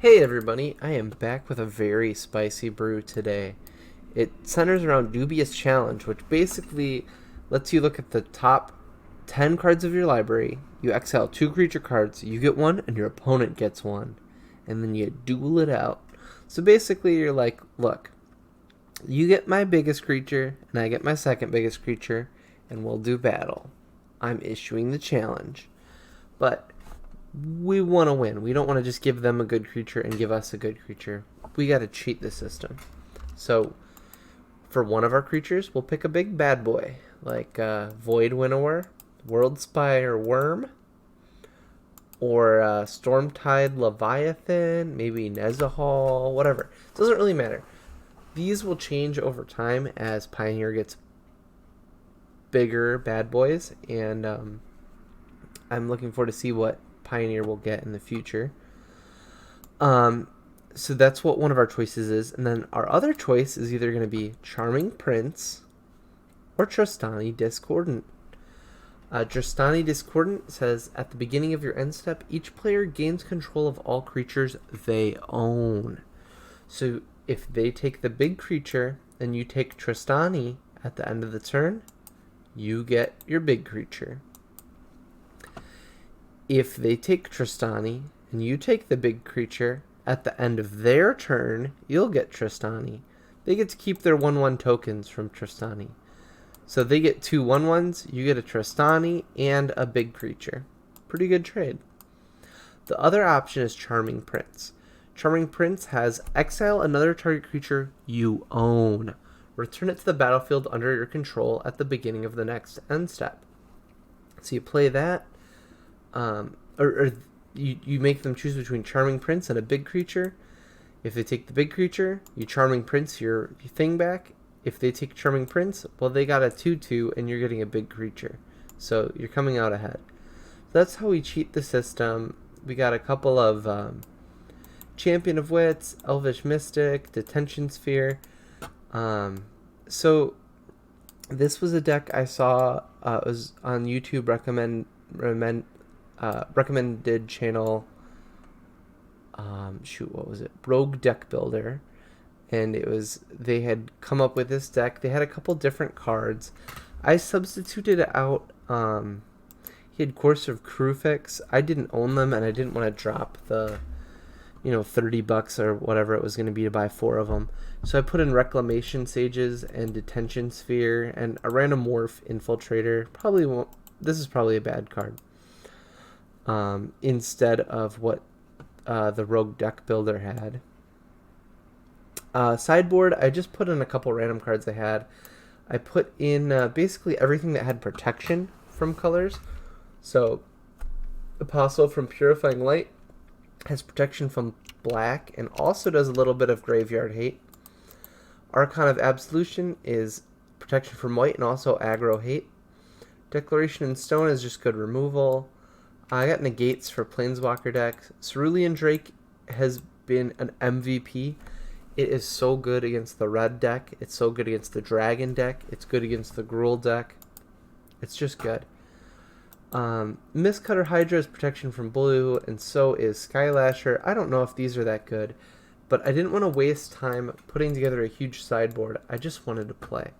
Hey everybody, I am back with a very spicy brew today. It centers around Dubious Challenge, which basically lets you look at the top 10 cards of your library, you exile 2 creature cards, you get one, and your opponent gets one. And then you duel it out. So basically you're like, look, you get my biggest creature, and I get my second biggest creature, and we'll do battle. I'm issuing the challenge. But we want to win. We don't want to just give them a good creature and give us a good creature. We got to cheat the system. So for one of our creatures, we'll pick a big bad boy like Void Winnower, Worldspire Worm, or Stormtide Leviathan, maybe Nezahal, whatever. It doesn't really matter. These will change over time as Pioneer gets bigger bad boys, and I'm looking forward to see what Pioneer will get in the future. So that's what one of our choices is. And then our other choice is either going to be Charming Prince or Trostani Discordant. Trostani Discordant says, at the beginning of your end step, each player gains control of all creatures they own. So if they take the big creature and you take Trostani at the end of the turn, you get your big creature. If they take Trostani and you take the big creature, at the end of their turn, you'll get Trostani. They get to keep their 1/1 tokens from Trostani. So they get 2 1/1s, you get a Trostani and a big creature. Pretty good trade. The other option is Charming Prince. Charming Prince has exile another target creature you own. Return it to the battlefield under your control at the beginning of the next end step. So you play that. Or you make them choose between Charming Prince and a big creature. If they take the big creature, you Charming Prince your thing back. If they take Charming Prince, well, they got a 2/2 and you're getting a big creature. So you're coming out ahead. That's how we cheat the system. We got a couple of Champion of Wits, Elvish Mystic, Detention Sphere. So this was a deck I saw. It was on YouTube recommended channel. What was it? Rogue Deck Builder, and they had come up with this deck. They had a couple different cards. I substituted out. He had Course of Crufix. I didn't own them, and I didn't want to drop the, $30 or whatever it was going to be to buy 4 of them. So I put in Reclamation Sages and Detention Sphere and a random Morph Infiltrator. This is probably a bad card. Instead of what the Rogue Deck Builder had. Sideboard, I just put in a couple random cards I had. I put in basically everything that had protection from colors. So Apostle from Purifying Light has protection from black and also does a little bit of Graveyard Hate. Archon of Absolution is protection from white and also aggro hate. Declaration in Stone is just good removal. I got Negates for Planeswalker decks. Cerulean Drake has been an MVP. It is so good against the red deck. It's so good against the dragon deck. It's good against the Gruul deck. It's just good. Mistcutter Hydra is protection from blue, and so is Skylasher. I don't know if these are that good, but I didn't want to waste time putting together a huge sideboard. I just wanted to play.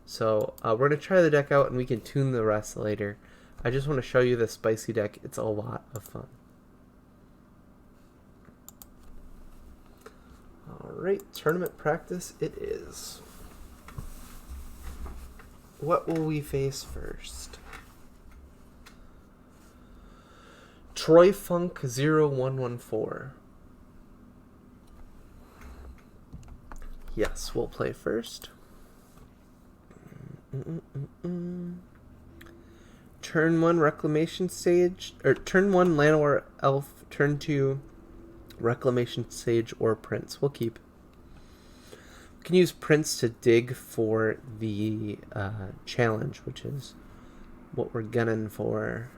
So we're going to try the deck out, and we can tune the rest later. I just want to show you the spicy deck. It's a lot of fun. Alright, tournament practice it is. What will we face first? Troy Funk 0114. Yes, we'll play first. Turn 1 Reclamation Sage, or turn 1 Llanowar Elf, turn 2 Reclamation Sage or Prince. We'll keep. We can use Prince to dig for the challenge, which is what we're gunning for.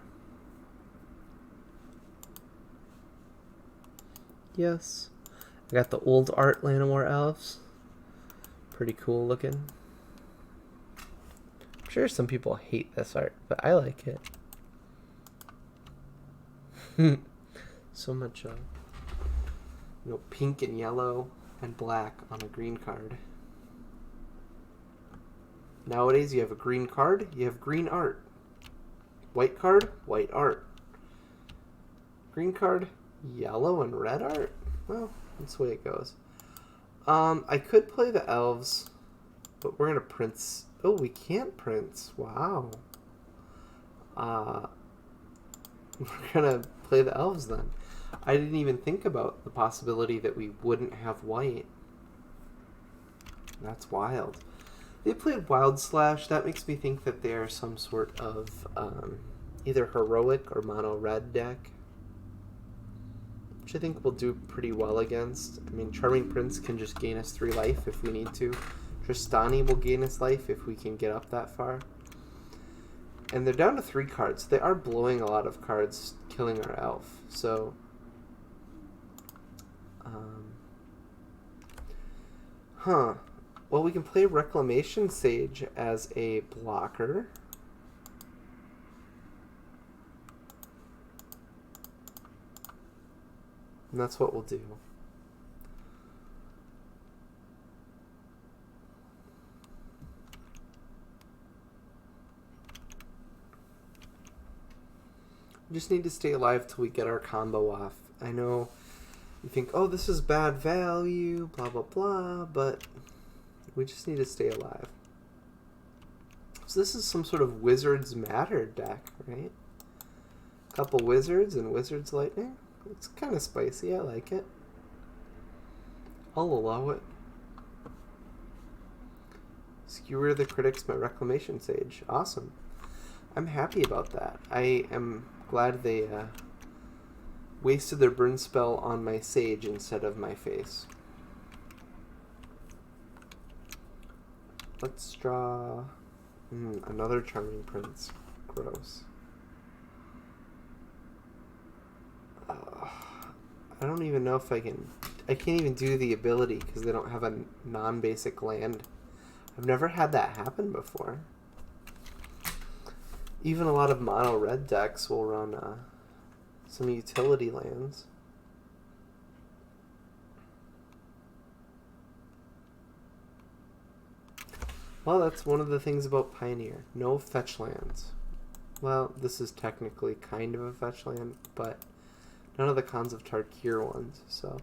Yes. I got the old art Llanowar Elves. Pretty cool looking. I'm sure some people hate this art, but I like it. So much pink and yellow and black on a green card. Nowadays, you have a green card, you have green art. White card, white art. Green card, yellow and red art? Well, that's the way it goes. I could play the elves, but we're going to prince. Oh, we can't prince. Wow. We're going to play the elves then. I didn't even think about the possibility that we wouldn't have white. That's wild. They played Wild Slash. That makes me think that they are some sort of either heroic or mono red deck, which I think we'll do pretty well against. I mean, Charming Prince can just gain us 3 life if we need to. Tristani will gain us life if we can get up that far. And they're down to 3 cards. They are blowing a lot of cards, killing our elf. So, well, we can play Reclamation Sage as a blocker. And that's what we'll do. We just need to stay alive till we get our combo off. I know you think, oh, this is bad value, blah, blah, blah, but we just need to stay alive. So this is some sort of Wizards Matter deck, right? A couple Wizards and Wizards Lightning. It's kind of spicy. I like it. I'll allow it. Skewer the critics by Reclamation Sage. Awesome. I'm happy about that. I am glad they wasted their burn spell on my Sage instead of my face. Let's draw another Charming Prince. Gross. I don't even know if I can... I can't even do the ability because they don't have a non-basic land. I've never had that happen before. Even a lot of mono red decks will run some utility lands. Well, that's one of the things about Pioneer. No fetch lands. Well, this is technically kind of a fetch land, but none of the Khans of Tarkir ones. So,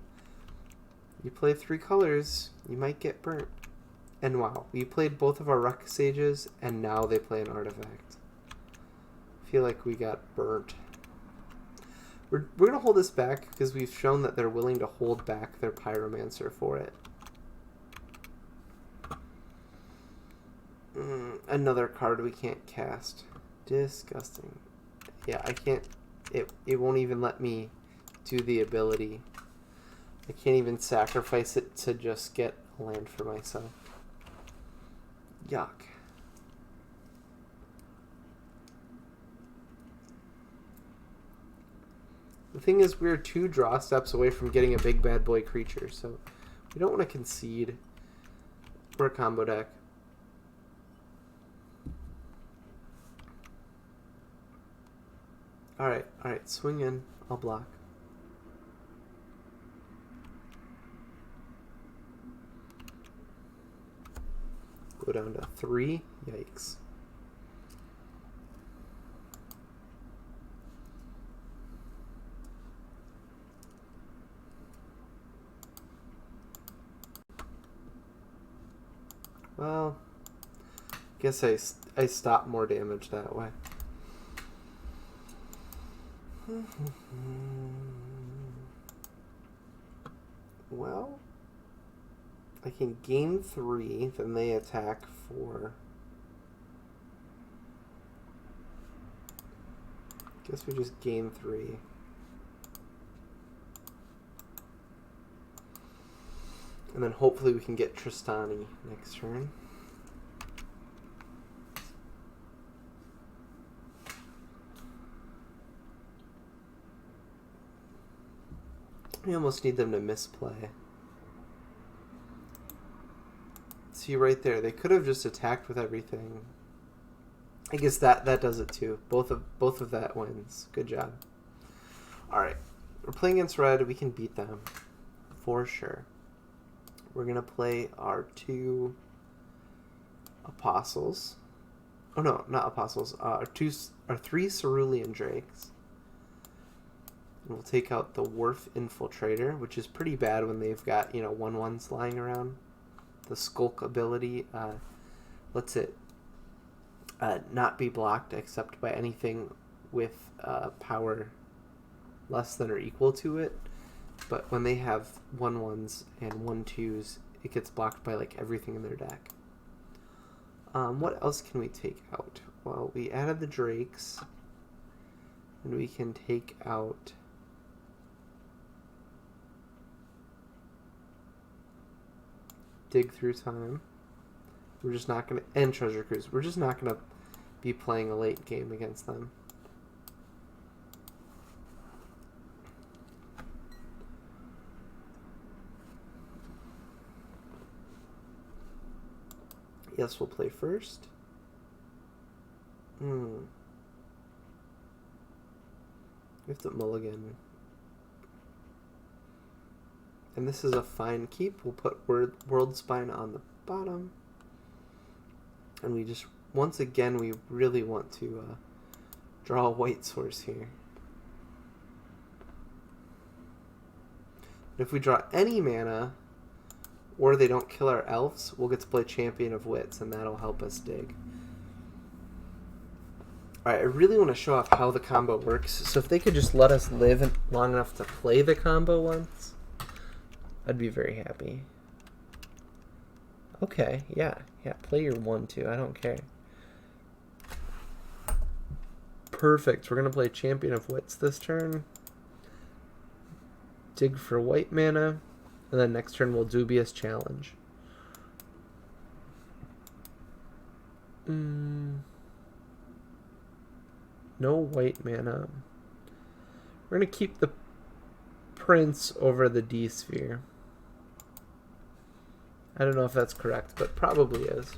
you play 3 colors, you might get burnt. And wow, we played both of our Ruck Sages, and now they play an artifact. I feel like we got burnt. We're going to hold this back because we've shown that they're willing to hold back their Pyromancer for it. Another card we can't cast. Disgusting. Yeah, I can't... It won't even let me do the ability. I can't even sacrifice it to just get a land for myself. Yuck. The thing is, we're 2 draw steps away from getting a big bad boy creature, so we don't want to concede. We're a combo deck. Alright, swing in. I'll block. Go down to 3. Yikes. Well, guess I stop more damage that way. Well, I can gain 3, then they attack 4. Guess we just gain 3. And then hopefully we can get Tristani next turn. We almost need them to misplay. See right there, they could have just attacked with everything. I guess that does it too. Both of that wins. Good job. Alright. We're playing against red, we can beat them. for sure. We're going to play our 2 Apostles. Oh no, not Apostles. Our 3 Cerulean Drakes. And we'll take out the Wharf Infiltrator, which is pretty bad when they've got, 1/1s lying around. The Skulk ability lets it not be blocked except by anything with power less than or equal to it. But when they have 1/1s and 1/2s, it gets blocked by like everything in their deck. What else can we take out? Well, we added the Drakes, and we can take out Dig Through Time. We're just not going to... And Treasure Cruise. We're just not going to be playing a late game against them. Yes, we'll play first. We have to mulligan. And this is a fine keep. We'll put World Spine on the bottom. And we just, once again, we really want to draw a white source here. But if we draw any mana, or they don't kill our elves, we'll get to play Champion of Wits, and that'll help us dig. Alright, I really want to show off how the combo works, so if they could just let us live long enough to play the combo once, I'd be very happy. Okay, yeah, play your 1/2, I don't care. Perfect, we're going to play Champion of Wits this turn. Dig for white mana. And then next turn we'll Dubious Challenge. No white mana. We're going to keep the Prince over the D-Sphere. I don't know if that's correct, but probably is.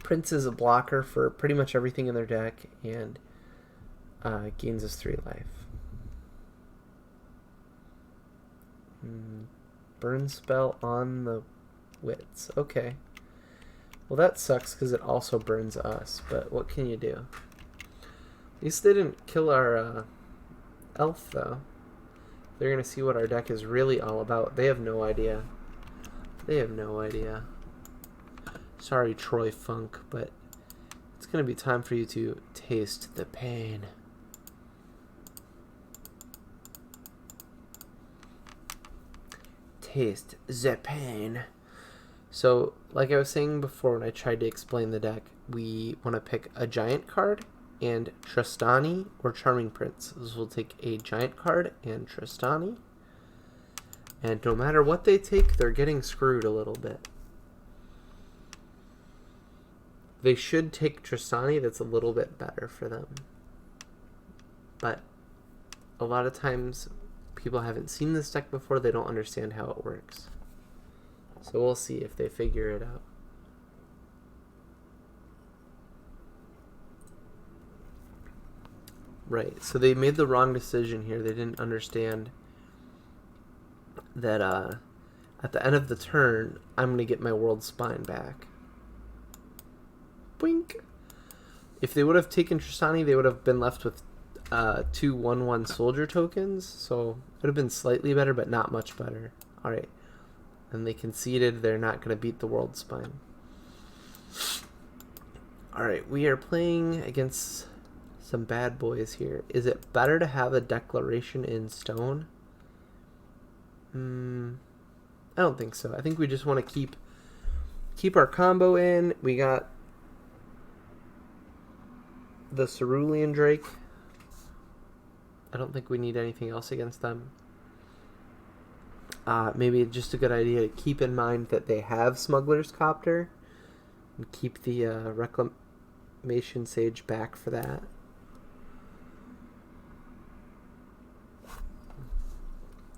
Prince is a blocker for pretty much everything in their deck, and gains us 3 life. Burn spell on the Wits. Okay. Well, that sucks because it also burns us, but what can you do? At least they didn't kill our elf, though. They're going to see what our deck is really all about. They have no idea. They have no idea. Sorry, Troy Funk, but it's going to be time for you to taste the pain. Taste the pain. So, like I was saying before when I tried to explain the deck, we want to pick a giant card and Tristani or Charming Prince. So we'll take a giant card and Tristani. And no matter what they take, they're getting screwed a little bit. They should take Tristani, that's a little bit better for them. But a lot of times people haven't seen this deck before, they don't understand how it works. So we'll see if they figure it out. Right, so they made the wrong decision here. They didn't understand that at the end of the turn, I'm going to get my World Spine back. Boink! If they would have taken Tristani, they would have been left with 2 1/1 soldier tokens, so it would have been slightly better, but not much better. Alright. And they conceded they're not going to beat the World Spine. Alright, we are playing against some bad boys here. Is it better to have a Declaration in Stone? I don't think so. I think we just want to keep our combo in. We got the Cerulean Drake. I don't think we need anything else against them. Maybe just a good idea to keep in mind that they have Smuggler's Copter and keep the Reclamation Sage back for that.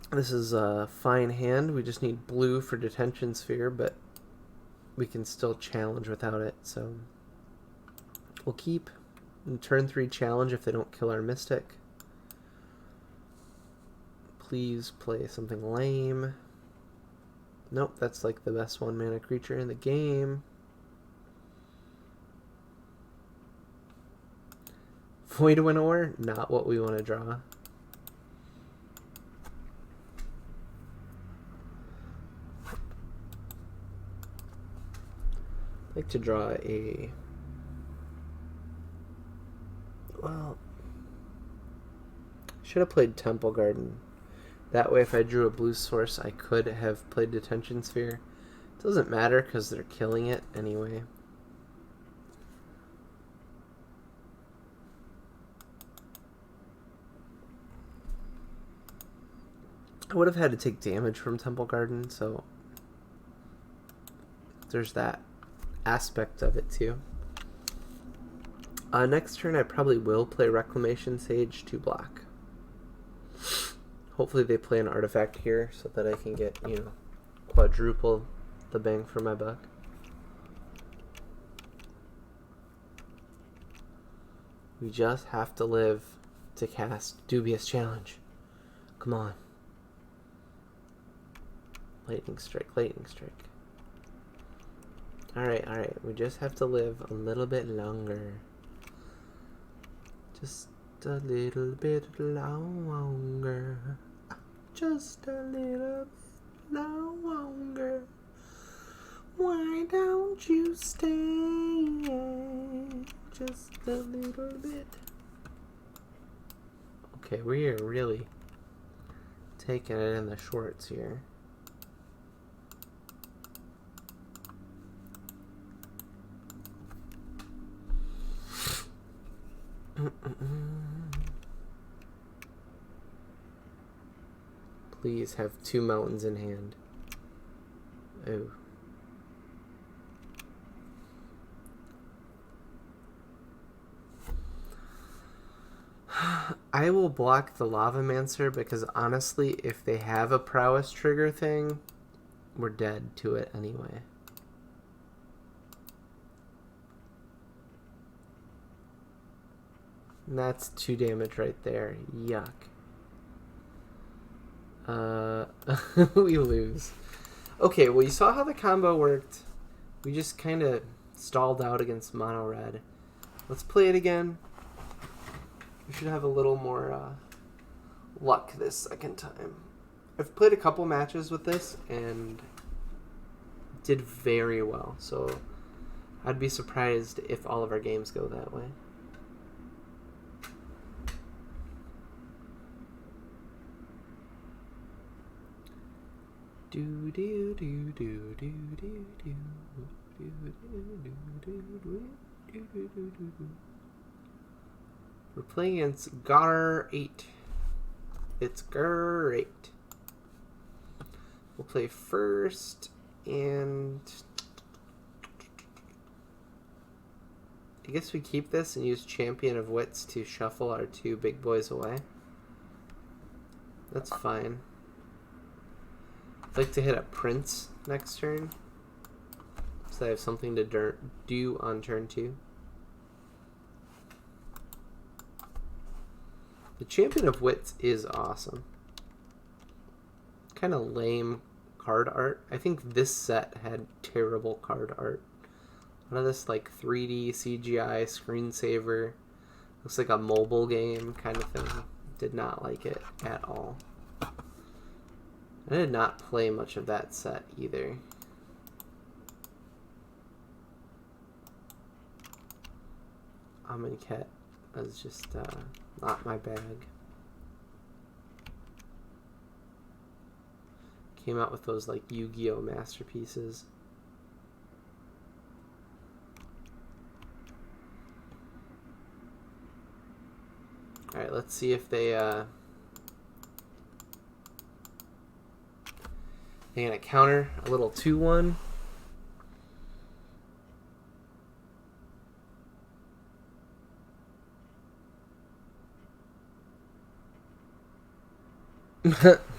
This is a fine hand. We just need blue for Detention Sphere, but we can still challenge without it, so we'll keep. In turn 3 challenge if they don't kill our Mystic. please play something lame. Nope, that's like the best 1-mana creature in the game. Void Winnower, not what we want to draw. I'd like to draw a... Well, should have played Temple Garden. That way if I drew a blue source, I could have played Detention Sphere. It doesn't matter because they're killing it anyway. I would have had to take damage from Temple Garden, so there's that aspect of it too. Next turn I probably will play Reclamation Sage 2 block. Hopefully they play an artifact here so that I can get, you know, quadruple the bang for my buck. We just have to live to cast Dubious Challenge. Come on. Lightning Strike, Lightning Strike. Alright. We just have to live a little bit longer. Just a little bit longer. Just a little bit longer. Why don't you stay just a little bit? Okay, we are really taking it in the shorts here. Please have 2 mountains in hand. Oh. I will block the Lavamancer because honestly, if they have a prowess trigger thing, we're dead to it anyway. And that's 2 damage right there. Yuck. We lose. Okay, well you saw how the combo worked. We just kind of stalled out against mono red. Let's play it again. We should have a little more luck this second time. I've played a couple matches with this and did very well. So I'd be surprised if all of our games go that way. We're playing against Gar 8. It's great. We'll play first, and I guess we keep this and use Champion of Wits to shuffle our 2 big boys away. That's fine. I'd like to hit a Prince next turn, so I have something to do on turn 2. The Champion of Wits is awesome. Kind of lame card art. I think this set had terrible card art. One of this like 3D CGI screensaver. Looks like a mobile game kind of thing. Did not like it at all. I did not play much of that set either. Amonkhet was just not my bag. Came out with those like Yu-Gi-Oh masterpieces. Alright, let's see if they're gonna counter a little 2-1.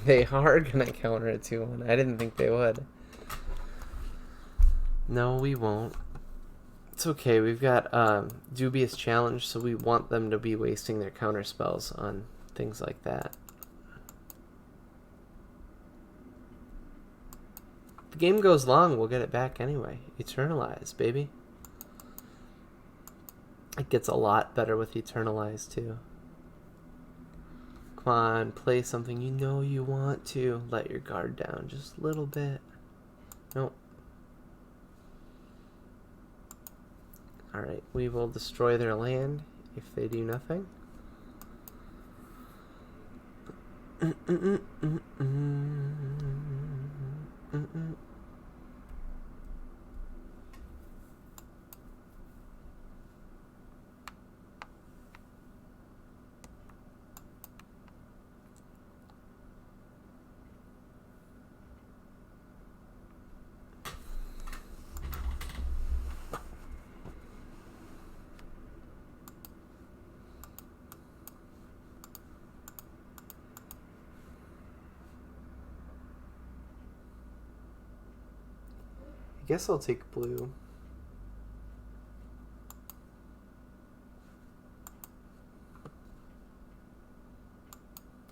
They are gonna counter a 2-1. I didn't think they would. No, we won't. It's okay. We've got Dubious Challenge, so we want them to be wasting their counter spells on things like that. the game goes long, we'll get it back anyway. Eternalize, baby. It gets a lot better with Eternalize, too. Come on, play something you know you want to. Let your guard down just a little bit. Nope. Alright, we will destroy their land if they do nothing. I guess I'll take blue.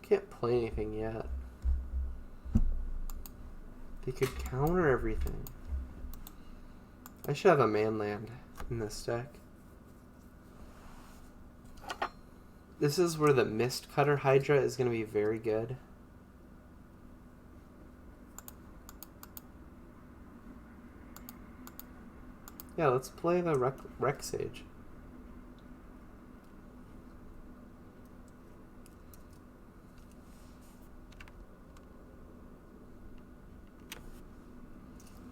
Can't play anything yet. They could counter everything. I should have a man land in this deck. This is where the Mist Cutter Hydra is going to be very good. Yeah, let's play the Rec Sage.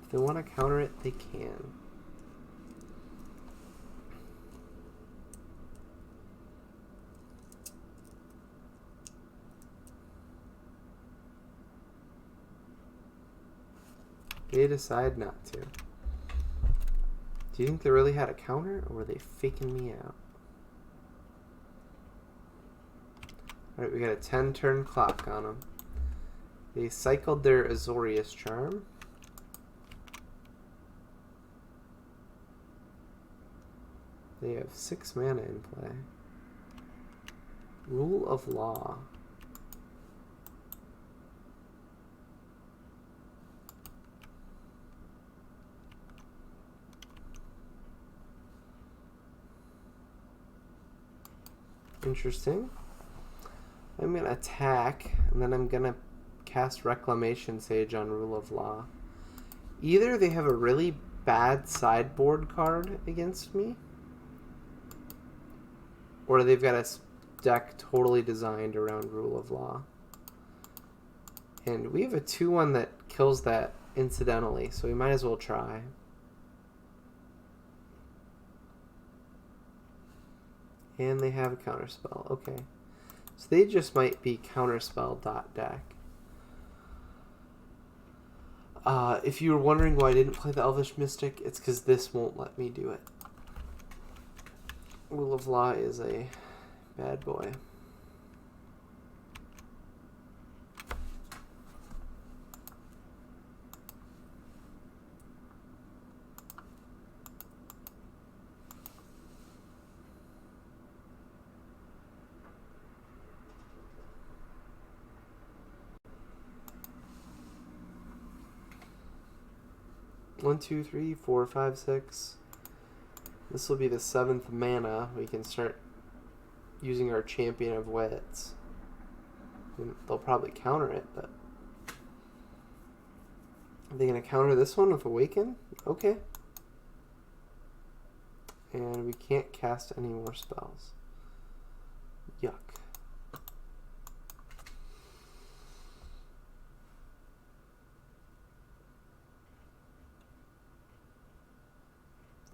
If they want to counter it, they can. They decide not to. Do you think they really had a counter, or were they faking me out? Alright, we got a 10-turn clock on them. They cycled their Azorius Charm. They have 6 mana in play. Rule of Law. Interesting. I'm going to attack, and then I'm going to cast Reclamation Sage on Rule of Law. Either they have a really bad sideboard card against me, or they've got a deck totally designed around Rule of Law. And we have a 2/1 that kills that incidentally, so we might as well try. And they have a counterspell. Okay. So they just might be counterspell.deck. If you were wondering why I didn't play the Elvish Mystic, it's because this won't let me do it. Rule of Law is a bad boy. One, two, three, 4, 5, 6. This will be the 7th mana. We can start using our Champion of Wits. They'll probably counter it, but are they going to counter this one with Awaken? Okay. And we can't cast any more spells. Yuck.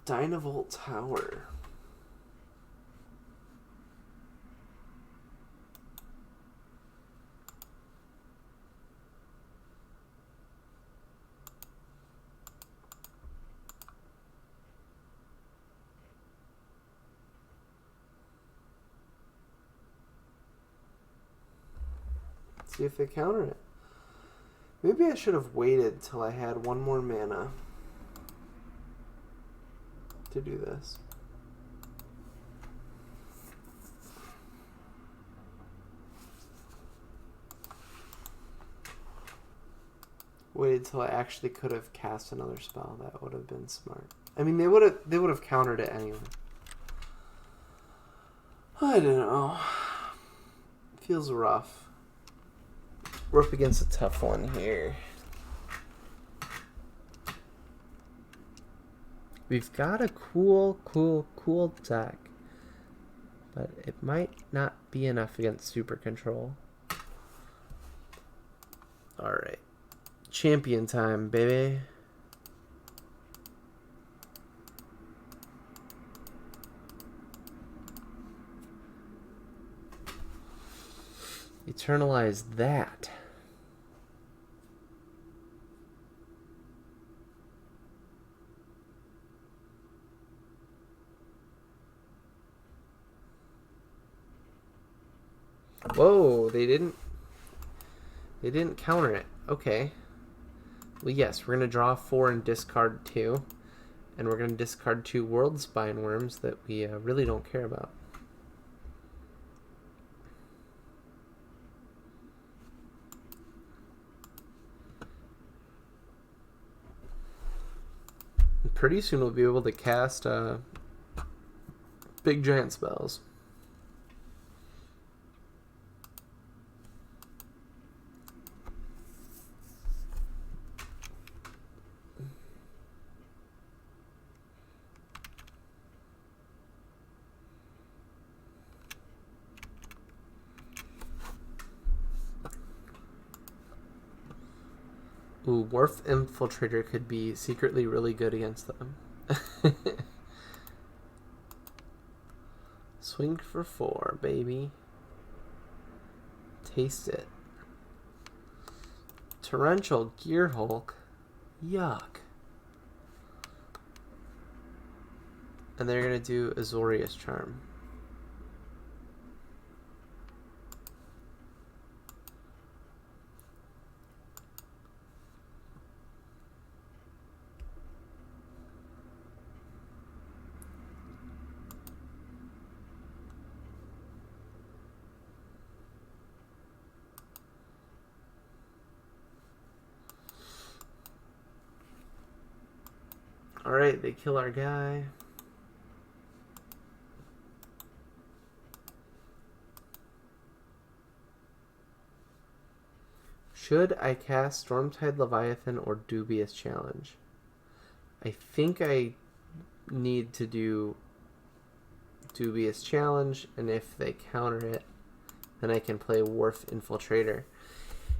Dynavolt Tower. Let's see if they counter it. Maybe I should have waited till I had 1 more mana to do this. waited till I actually could have cast another spell. That would have been smart. I mean, they would have countered it anyway. I don't know. Feels rough. We're up against a tough one here. We've got a cool deck, but it might not be enough against Super Control. Alright. Champion time, baby. Eternalize that. Whoa, they didn't counter it. Okay. Well, yes, we're going to draw 4 and discard 2. And we're going to discard 2 World Spine Worms that we really don't care about. And pretty soon we'll be able to cast big giant spells. Ooh, Wharf Infiltrator could be secretly really good against them. Swing for 4, baby. Taste it. Torrential Gear Hulk. Yuck. And they're going to do Azorius Charm. Alright, they kill our guy. Should I cast Stormtide Leviathan or Dubious Challenge? I think I need to do Dubious Challenge, and if they counter it, then I can play Wharf Infiltrator.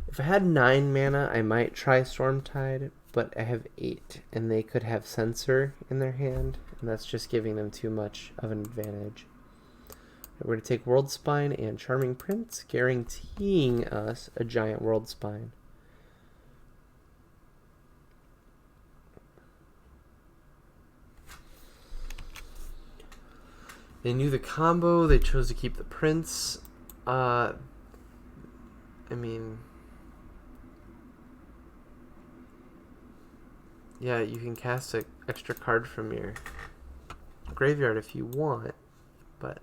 If I had 9 mana, I might try Stormtide, but I have 8, and they could have Censor in their hand, and that's just giving them too much of an advantage. We're going to take World Spine and Charming Prince, guaranteeing us a giant World Spine. They knew the combo. They chose to keep the Prince. I mean, yeah, you can cast an extra card from your graveyard if you want, but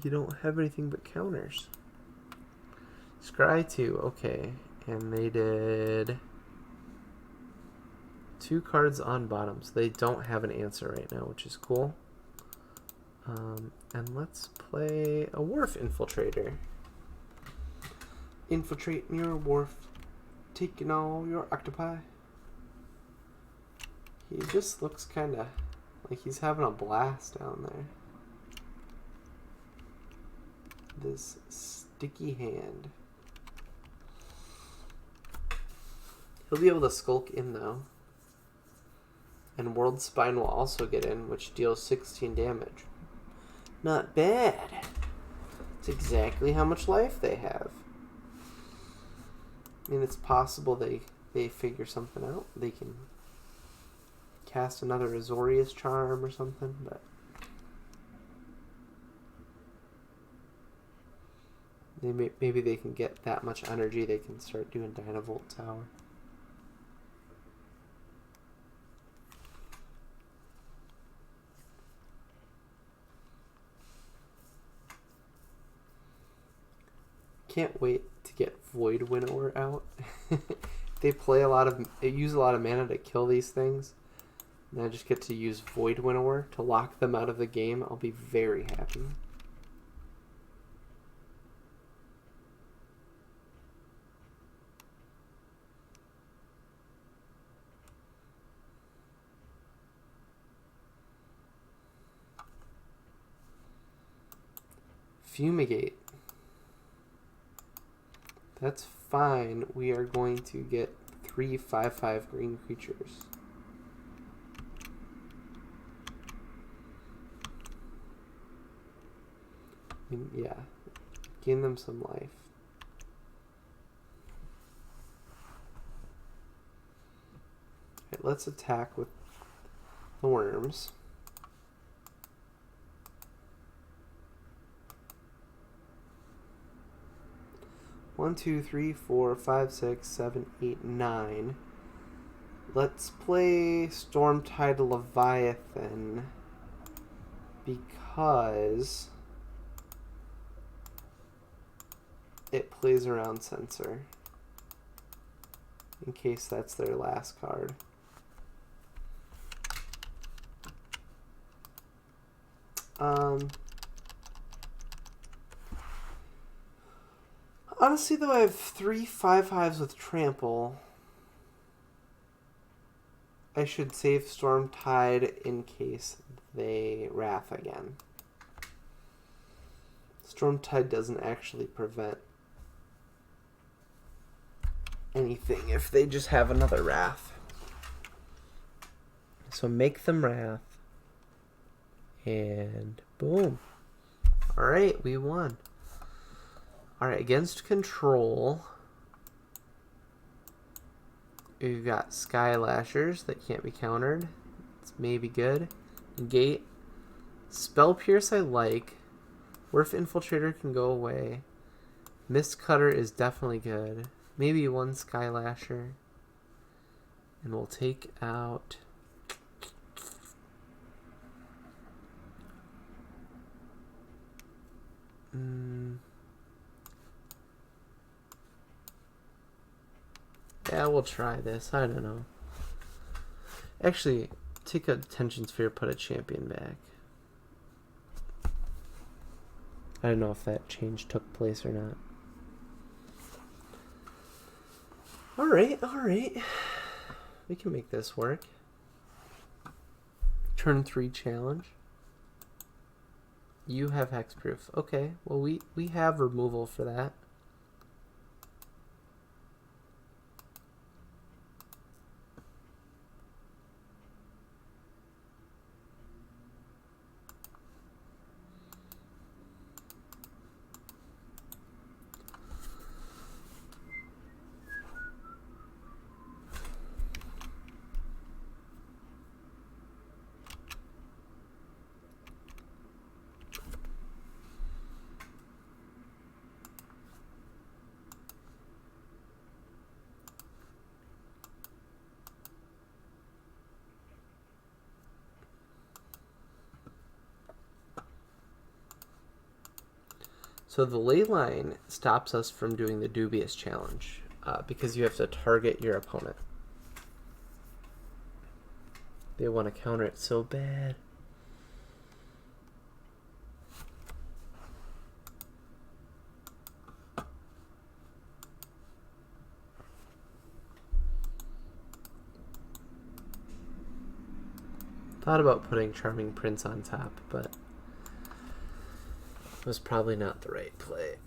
you don't have anything but counters. Scry 2, okay. And they did 2 cards on bottom, so they don't have an answer right now, which is cool. And let's play a Wharf Infiltrator. Infiltrating your wharf, taking all your octopi. He just looks kind of like he's having a blast down there. This sticky hand. He'll be able to skulk in though. And World Spine will also get in, which deals 16 damage. Not bad. It's exactly how much life they have. I mean, it's possible they figure something out. They can cast another Azorius Charm or something, but maybe they can get that much energy they can start doing Dynavolt Tower. Can't wait to get Void Winnower out. they use a lot of mana to kill these things, and I just get to use Void Winnower to lock them out of the game, I'll be very happy. Fumigate. That's fine. We are going to get 3 5/5 green creatures. Yeah. Gain them some life. Alright, let's attack with the worms. One, two, three, four, 5, 6, 7, 8, 9. Let's play Stormtide Leviathan because it plays around Censor in case that's their last card. Honestly, though, I have 3 5/5s with Trample. I should save Stormtide in case they Wrath again. Stormtide doesn't actually prevent anything if they just have another Wrath. So make them Wrath. And boom. Alright, we won. Alright, against control, we've got Sky Lashers that can't be countered. It's maybe good. Negate. Spell Pierce I like. Werf Infiltrator can go away. Mist Cutter is definitely good. Maybe 1 Sky Lasher. And we'll take out... Yeah, we'll try this. I don't know. Actually, take a Tension Sphere, put a champion back. I don't know if that change took place or not. Alright, alright. We can make this work. Turn 3 challenge. You have hexproof. Okay, well we have removal for that. So the ley line stops us from doing the Dubious challenge because you have to target your opponent. They want to counter it so bad. Thought about putting Charming Prince on top, but was probably not the right play.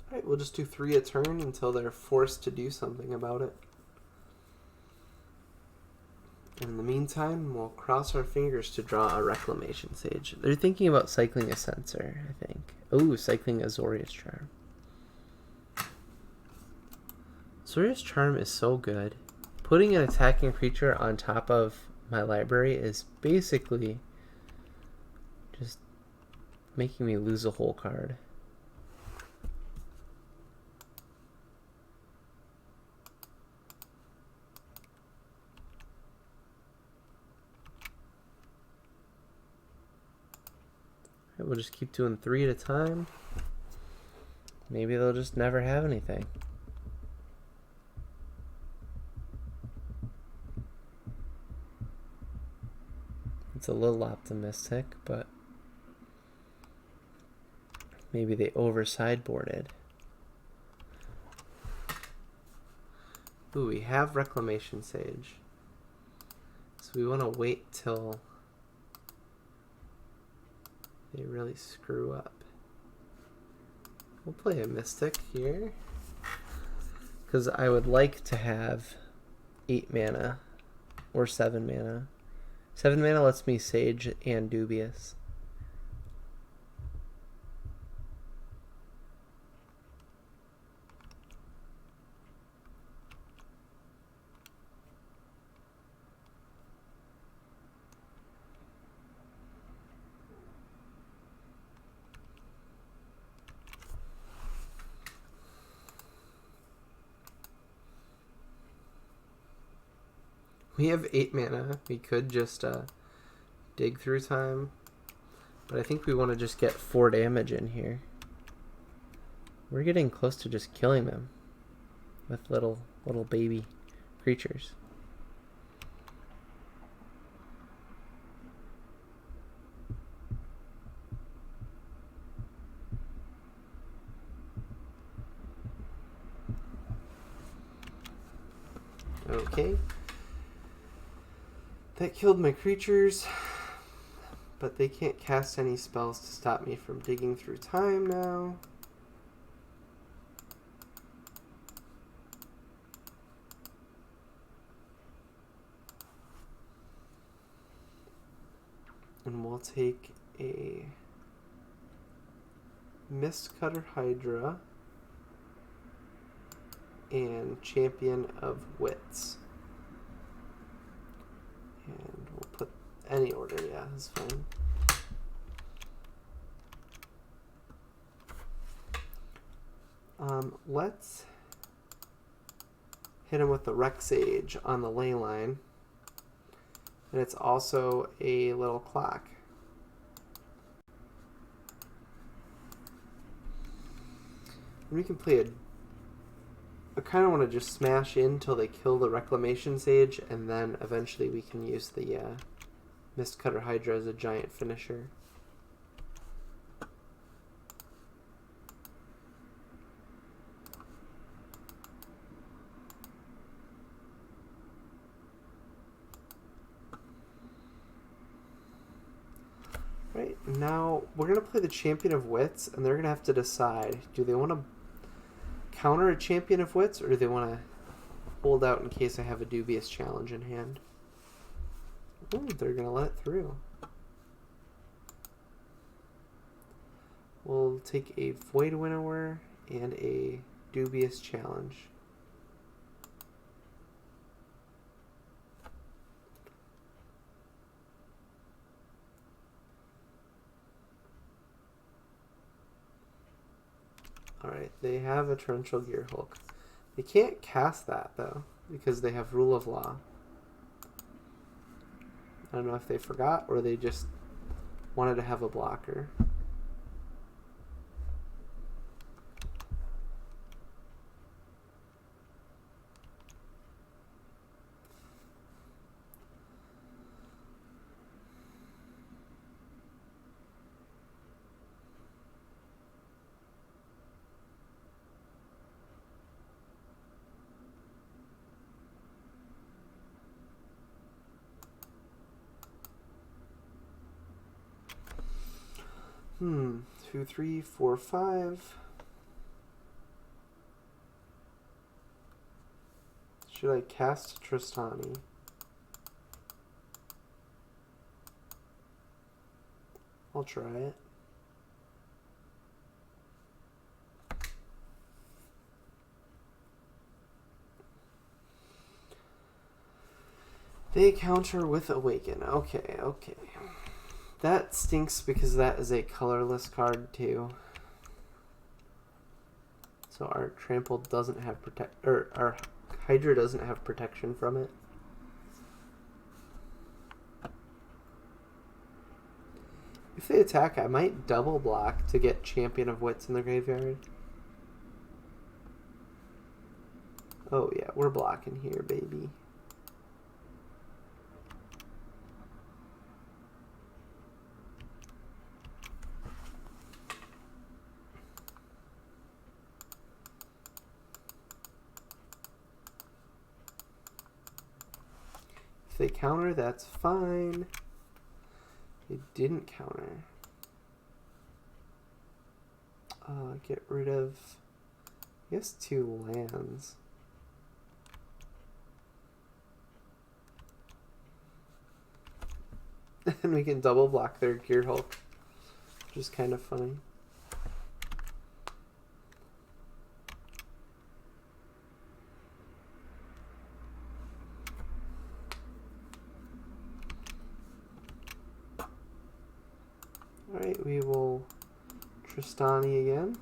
Alright, we'll just do 3 a turn until they're forced to do something about it. In the meantime, we'll cross our fingers to draw a Reclamation Sage. They're thinking about cycling a Censor, I think. Oh, cycling Azorius Charm. Azorius Charm is so good. Putting an attacking creature on top of my library is basically just making me lose a whole card. we'll just keep doing 3 at a time. Maybe they'll just never have anything. It's a little optimistic, but maybe they over-sideboarded. Ooh, we have Reclamation Sage. So we want to wait till they really screw up. We'll play a Mystic here, because I would like to have 8 mana or 7 mana. 7 mana lets me Sage and Dubious. We have 8 mana. We could just dig through time, but I think we want to just get 4 damage in here. We're getting close to just killing them with little baby creatures. Okay. That killed my creatures, but they can't cast any spells to stop me from digging through time now. And we'll take a Mistcutter Hydra and Champion of Wits. And we'll put any order, yeah, that's fine. Let's hit him with the Rec Sage on the ley line. And it's also a little clock. And we can play I kind of want to just smash in till they kill the Reclamation Sage, and then eventually we can use the Mistcutter Hydra as a giant finisher. Right, now we're going to play the Champion of Wits, and they're going to have to decide, do they want to counter a Champion of Wits, or do they want to hold out in case I have a Dubious challenge in hand? Ooh, they're going to let it through. We'll take a Void Winnower and a Dubious challenge. Alright, they have a Torrential Gearhulk. They can't cast that, though, because they have Rule of Law. I don't know if they forgot or they just wanted to have a blocker. Two, three, four, five. Should I cast Tristani? I'll try it. They counter with Awaken. Okay, okay. That stinks because that is a colorless card too. So our Trample doesn't have our Hydra doesn't have protection from it. If they attack, I might double block to get Champion of Wits in the graveyard. Oh yeah, we're blocking here, baby. If they counter, that's fine. They didn't counter. Get rid of, I guess, 2 lands. And we can double block their Gear Hulk, which is kind of funny. Alright, we will Tristani again.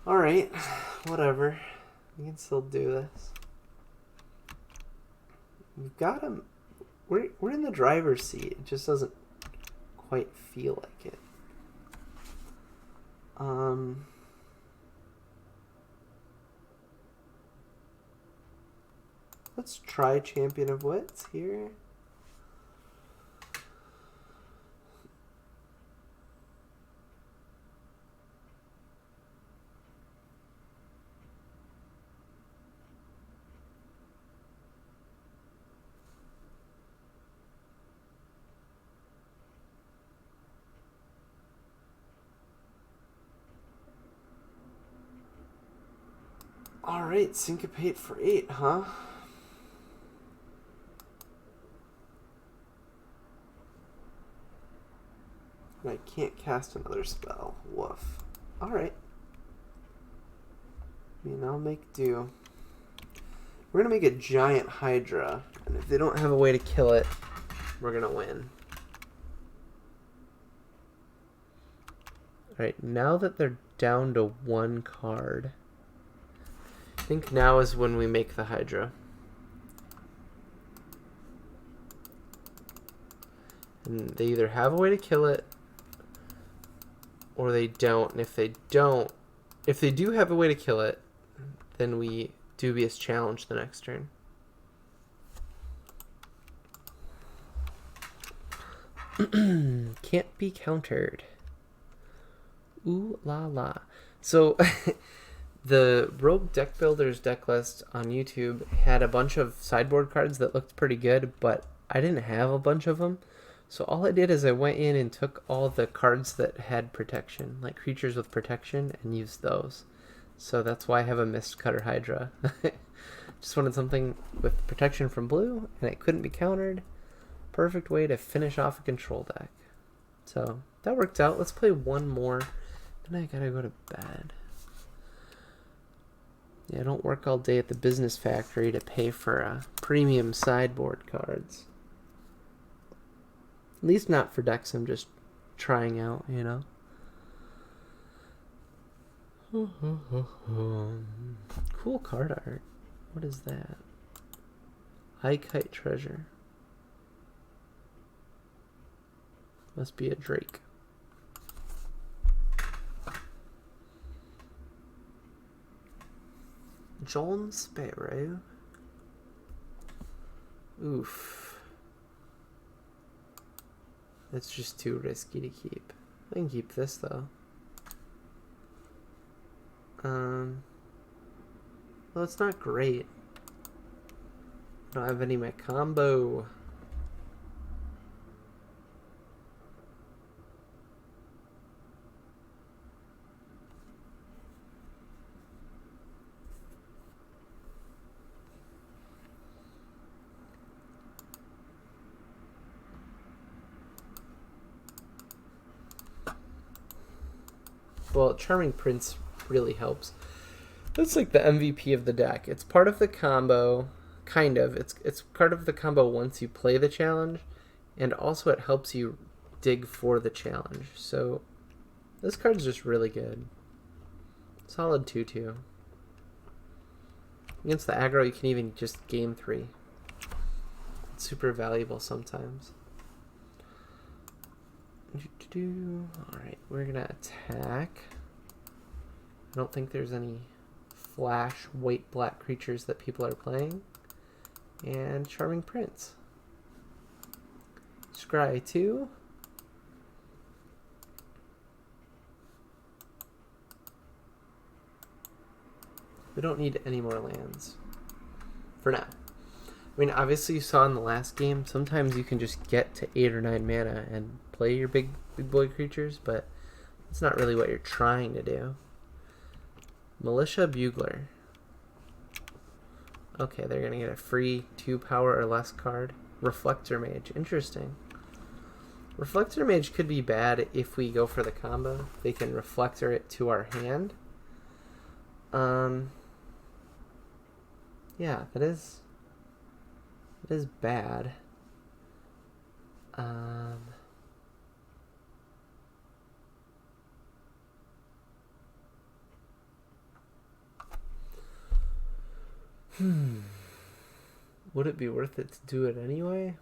Alright, whatever. We can still do this. We've got him. We're in the driver's seat. It just doesn't quite feel like it. Let's try Champion of Wits here. Alright, Syncopate for 8, huh? And I can't cast another spell. Woof. Alright. I mean, I'll make do. We're going to make a giant Hydra, and if they don't have a way to kill it, we're going to win. Alright, now that they're down to 1 card, I think now is when we make the Hydra. And they either have a way to kill it, or they don't. And if they do have a way to kill it, then we Dubious challenge the next turn. Can't be countered. Ooh la la. So the Rogue Deck Builders deck list on YouTube had a bunch of sideboard cards that looked pretty good, but I didn't have a bunch of them. So all I did is I went in and took all the cards that had protection, like creatures with protection, and used those. So that's why I have a Mistcutter Hydra. Just wanted something with protection from blue, and it couldn't be countered. Perfect way to finish off a control deck. So that worked out. Let's play one more. Then I gotta go to bed. Yeah, I don't work all day at the business factory to pay for premium sideboard cards. At least not for decks I'm just trying out, you know. Cool card art. What is that? Kite Treasure. Must be a Drake. John Sparrow. Oof. That's just too risky to keep. I can keep this though. Well, it's not great. I don't have any of my combo. Well, Charming Prince really helps. It's like the MVP of the deck. It's part of the combo, kind of. It's part of the combo once you play the challenge, and also it helps you dig for the challenge. So this card's just really good. Solid 2/2. Against the aggro, you can even just game 3. It's super valuable sometimes. Alright, we're gonna attack. I don't think there's any flash white-black creatures that people are playing. And Charming Prince. Scry 2. We don't need any more lands. For now. I mean, obviously you saw in the last game, sometimes you can just get to 8 or 9 mana and play your big boy creatures, but it's not really what you're trying to do. Militia Bugler. Okay, they're going to get a free 2 power or less card. Reflector Mage. Interesting. Reflector Mage could be bad if we go for the combo. They can Reflector it to our hand. Yeah, that is bad. Would it be worth it to do it anyway?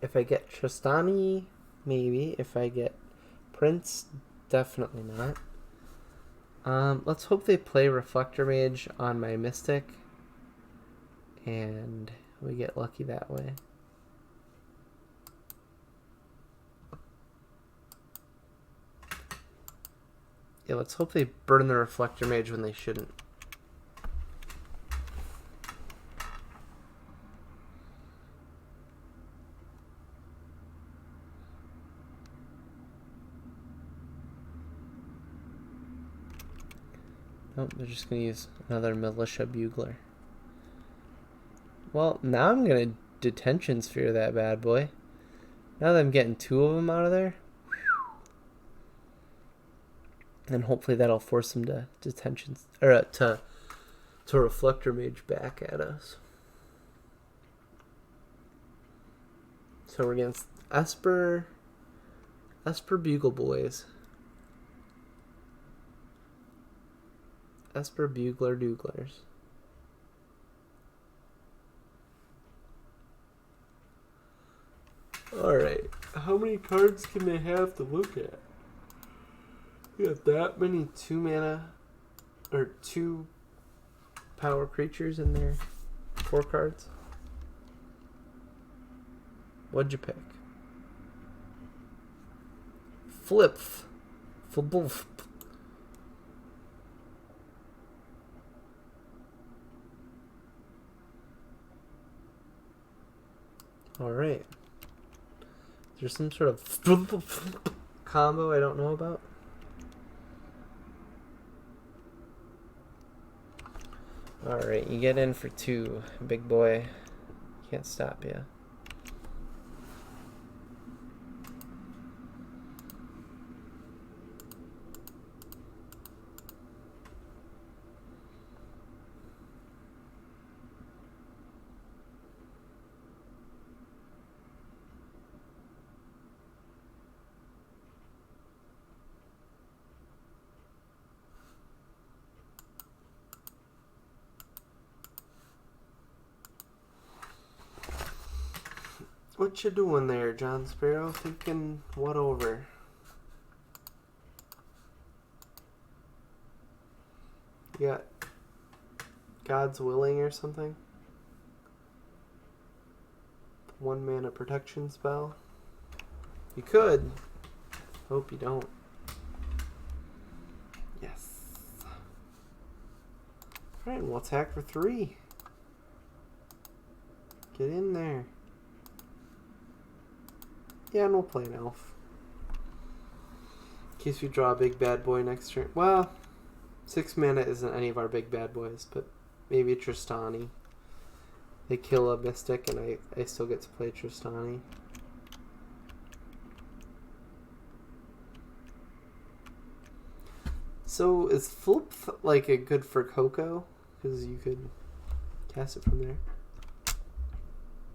If I get Tristani, maybe. If I get Prince, definitely not. Let's hope they play Reflector Mage on my Mystic, and we get lucky that way. Yeah, let's hope they burn the Reflector Mage when they shouldn't. Nope, they're just going to use another Militia Bugler. Well, now I'm going to Detention Sphere that bad boy. Now that I'm getting 2 of them out of there. And hopefully that'll force them to to Reflector Mage back at us. So we're against Esper Bugle Boys. Esper Bugler Dooglers. Alright, how many cards can they have to look at? You got that many 2 mana or 2 power creatures in there? 4 cards? What'd you pick? Flip. Flip. Alright. Is there some sort of combo I don't know about? Alright, you get in for 2, big boy. Can't stop you. What you doing there, John Sparrow? Thinking what over? You got God's Willing or something? 1 mana protection spell? You could. Hope you don't. Yes. Alright, we'll attack for 3. Get in there. Yeah, and we'll play an elf. In case we draw a big bad boy next turn. Well, 6 mana isn't any of our big bad boys, but maybe Tristani. They kill a Mystic and I still get to play Tristani. So is Flip like a good for Coco? Because you could cast it from there.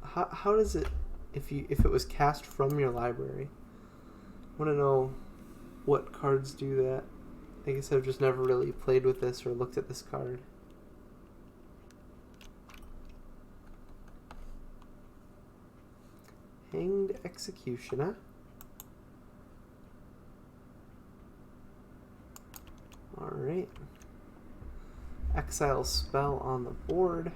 How does it if it was cast from your library? I want to know what cards do that. I guess I've just never really played with this or looked at this card. Hanged Executioner. Alright. Exile spell on the board.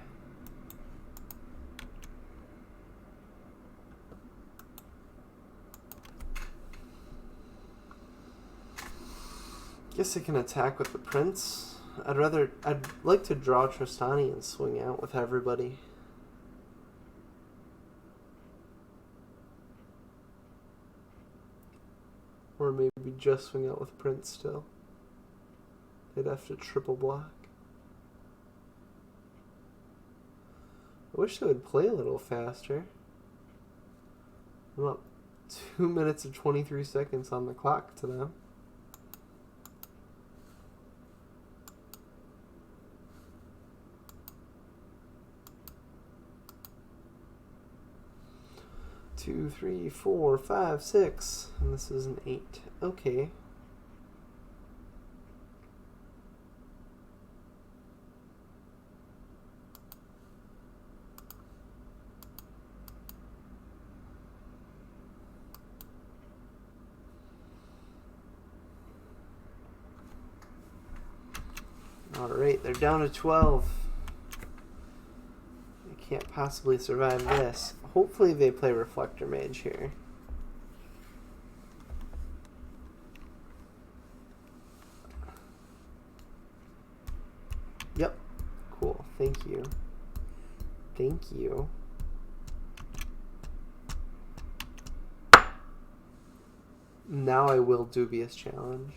Guess I can attack with the Prince. I'd like to draw Tristani and swing out with everybody. Or maybe just swing out with Prince still. They'd have to triple block. I wish they would play a little faster. I'm up 2 minutes and 23 seconds on the clock to them. Two, three, four, five, six, and this is an 8. Okay. Alright, they're down to 12. They can't possibly survive this. Hopefully they play Reflector Mage here. Yep. Cool. Thank you. Thank you. Now I will Dubious challenge.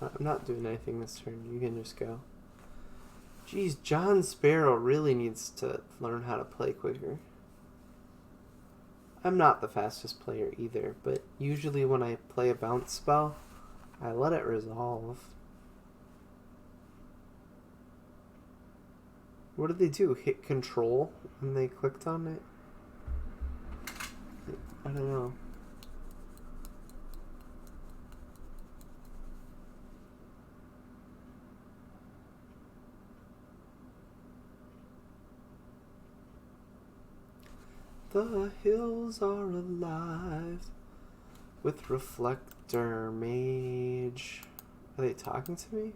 I'm not doing anything this turn. You can just go. Geez, John Sparrow really needs to learn how to play quicker. I'm not the fastest player either, but usually when I play a bounce spell, I let it resolve. What did they do? Hit control when they clicked on it? I don't know. The hills are alive with Reflector Mage. Are they talking to me?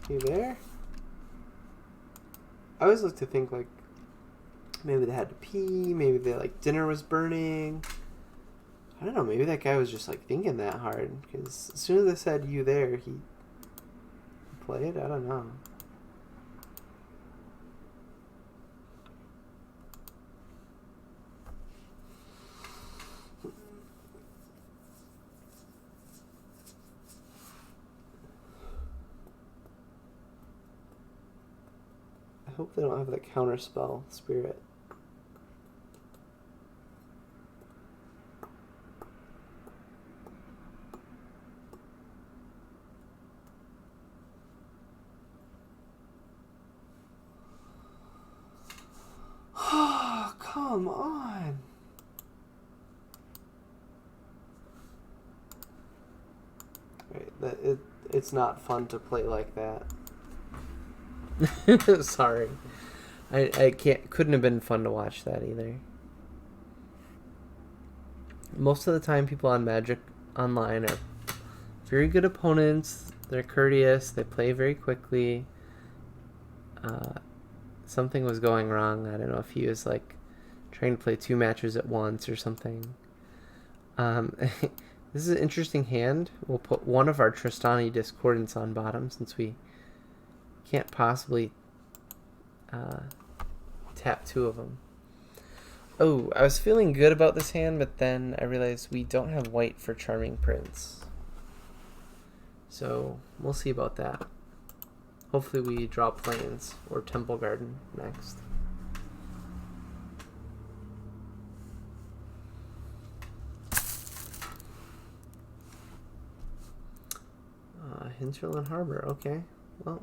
You there? I always like to think like maybe they had to pee, maybe they like dinner was burning. I don't know, maybe that guy was just like thinking that hard because as soon as I said you there, he played. I don't know. I hope they don't have the counter spell spirit. Oh, come on. Right, it's not fun to play like that. Sorry. I couldn't have been fun to watch that either. Most of the time people on Magic Online are very good opponents. They're courteous, they play very quickly. Something was going wrong. I don't know if he was like trying to play 2 matches at once or something. This is an interesting hand. We'll put one of our Tristani Discordants on bottom since we can't possibly tap 2 of them. Oh, I was feeling good about this hand, but then I realized we don't have white for Charming Prince. So we'll see about that. Hopefully we draw Plains or Temple Garden next. Hinterland Harbor, okay. Well,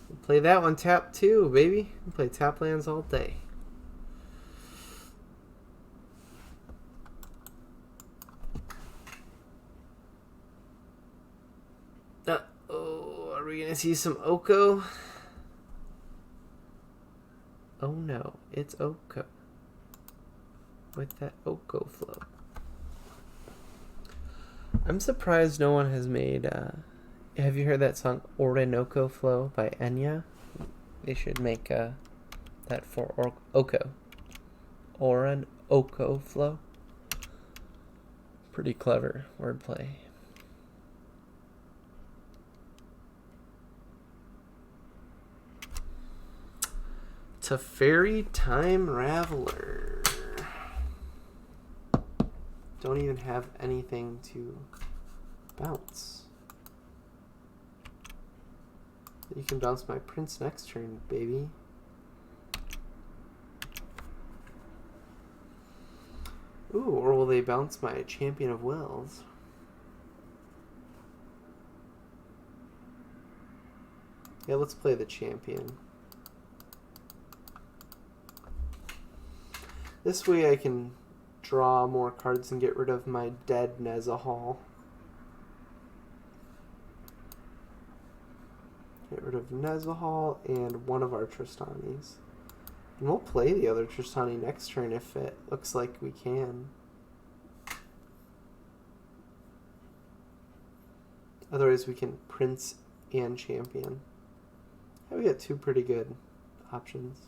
we'll play that one tap too, baby. We'll play tap lands all day. Oh, are we gonna see some Oko? Oh no, it's Oko. With that Oko flow. I'm surprised no one has made, have you heard that song Orinoco Flow by Enya? They should make that for Oko. Orinoco Flow. Pretty clever wordplay. Teferi Time Raveler. Don't even have anything to bounce. You can bounce my prince next turn, baby. Ooh, or will they bounce my Champion of Wells? Yeah, let's play the Champion. This way I can draw more cards and get rid of my dead Nezahal. Get rid of Nezahal and one of our Tristanis. And we'll play the other Tristani next turn if it looks like we can. Otherwise we can Prince and Champion. Yeah, we got two pretty good options.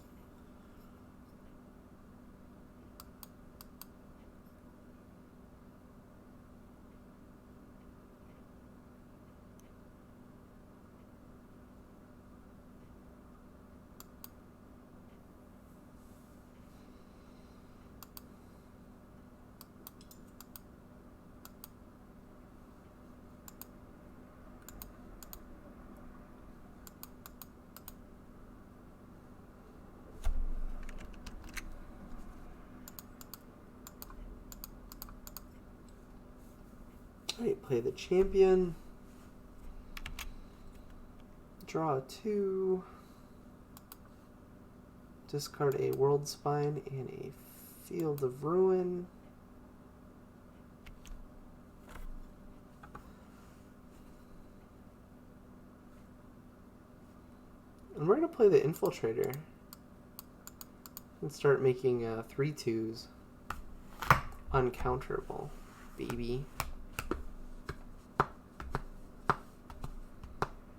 Alright, play the Champion. Draw 2. Discard a World Spine and a Field of Ruin. And we're going to play the Infiltrator. And start making 3/2s uncounterable, baby.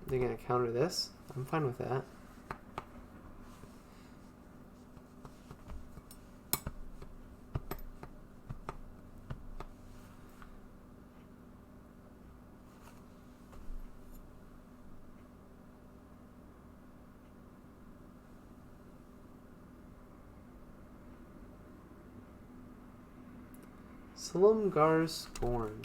They're going to counter this. I'm fine with that. Silumgar Scorn.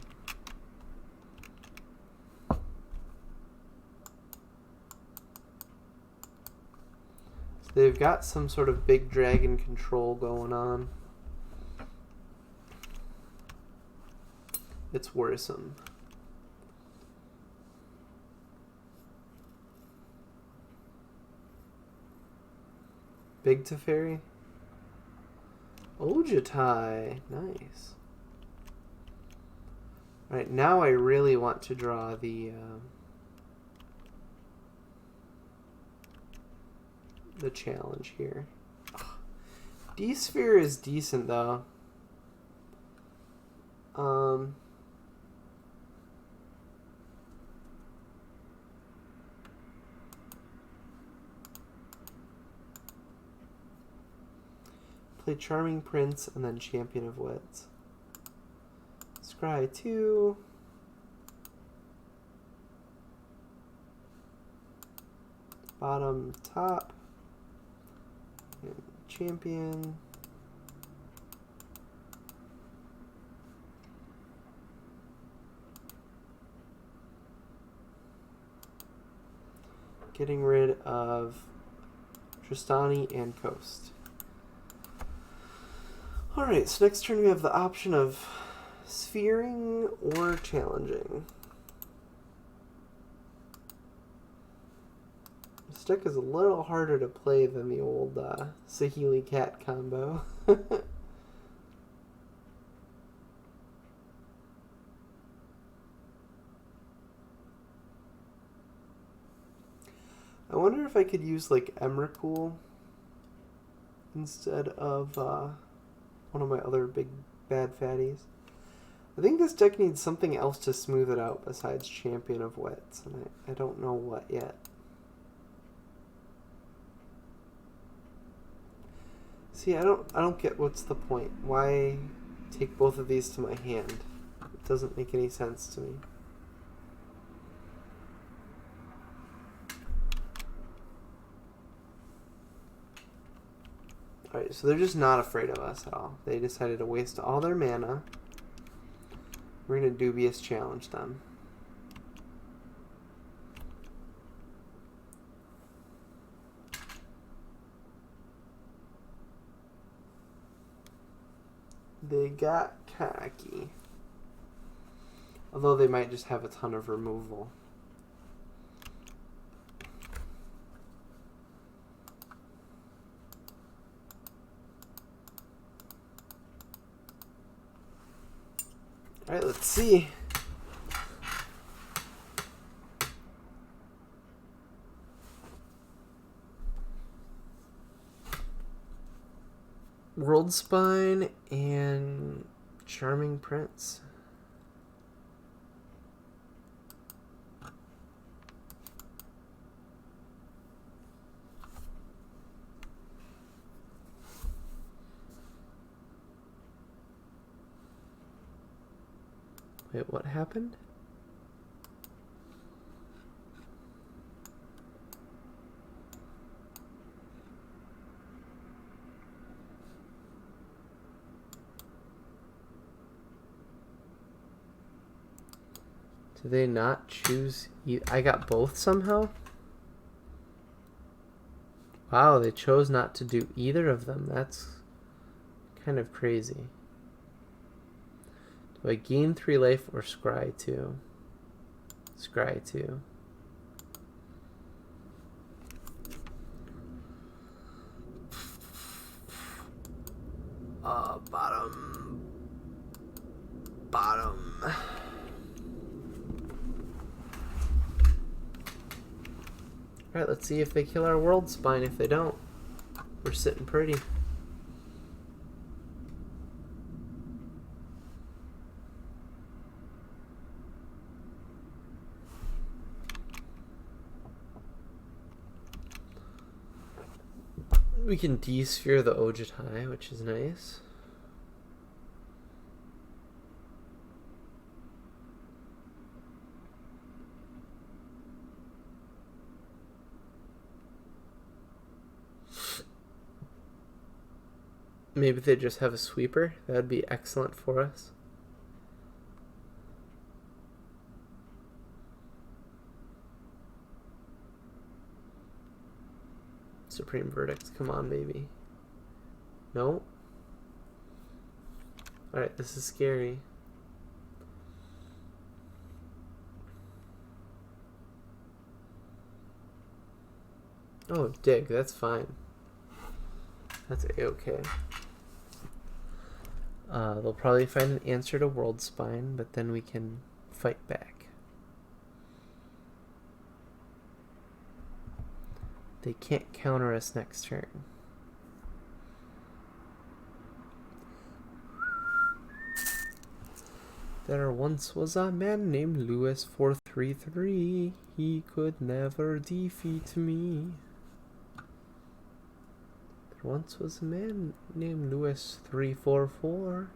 So they've got some sort of big dragon control going on. It's worrisome. Big Teferi. Ojutai. Nice. Alright, now I really want to draw the challenge here. D-Sphere is decent though. Play Charming Prince and then Champion of Wits. Scry 2. Bottom, top. And Champion. getting rid of Tristani and Coast. Alright, so next turn we have the option of sphering or challenging. This deck is a little harder to play than the old Saheeli cat combo. I wonder if I could use like Emrakul instead of one of my other big bad fatties. I think this deck needs something else to smooth it out besides Champion of Wits, and I don't know what yet. See, I don't get what's the point. Why take both of these to my hand? It doesn't make any sense to me. Alright, so they're just not afraid of us at all. They decided to waste all their mana. We're going to Dubious challenge them. They got Kaki. Although they might just have a ton of removal. Alright, let's see. World Spine and Charming Prince. Wait, what happened? Do they not choose? I got both somehow? Wow, they chose not to do either of them. That's kind of crazy. Do I gain 3 life or scry 2? Scry 2. Bottom. Alright, let's see if they kill our World Spine. If they don't, we're sitting pretty. We can de-sphere the Ojitai, which is nice. Maybe they just have a sweeper. That'd be excellent for us. Supreme Verdict, come on, baby. No? Alright, this is scary. Oh, dig, that's fine. That's a-okay. They'll probably find an answer to World Spine, but then we can fight back. They can't counter us next turn. There once was a man named Lewis 433. He could never defeat me. There once was a man named Lewis 344.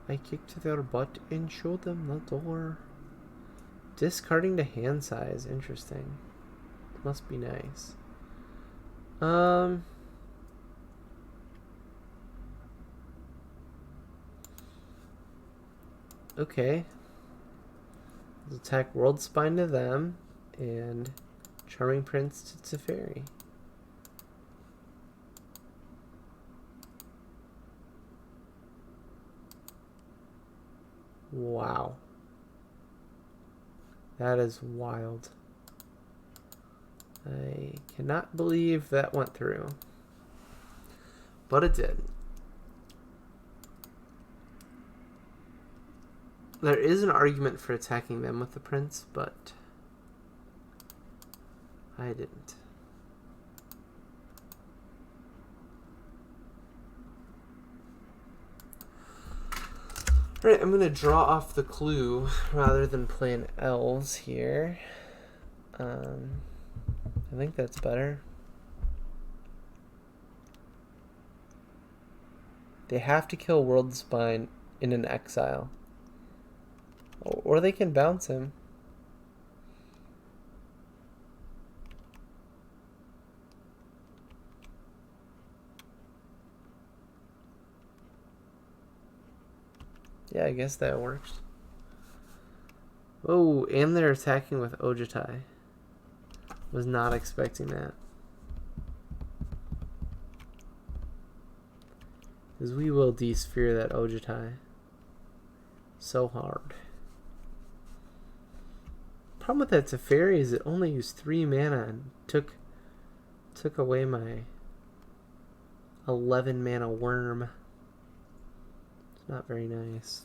I kicked their butt and showed them the door. Discarding to hand size, interesting. Must be nice. Okay. Let's attack World Spine to them and Charming Prince to Teferi. Wow. That is wild. I cannot believe that went through. But it did. There is an argument for attacking them with the prince, but I didn't. Alright, I'm going to draw off the clue rather than playing elves here. I think that's better. They have to kill World Spine in an exile. Or they can bounce him. Yeah, I guess that works. Oh, and they're attacking with Ojutai. Was not expecting that. Because we will de-sphere that Ojutai. So hard. Problem with that Teferi is it only used 3 mana and took away my 11 mana worm. It's not very nice.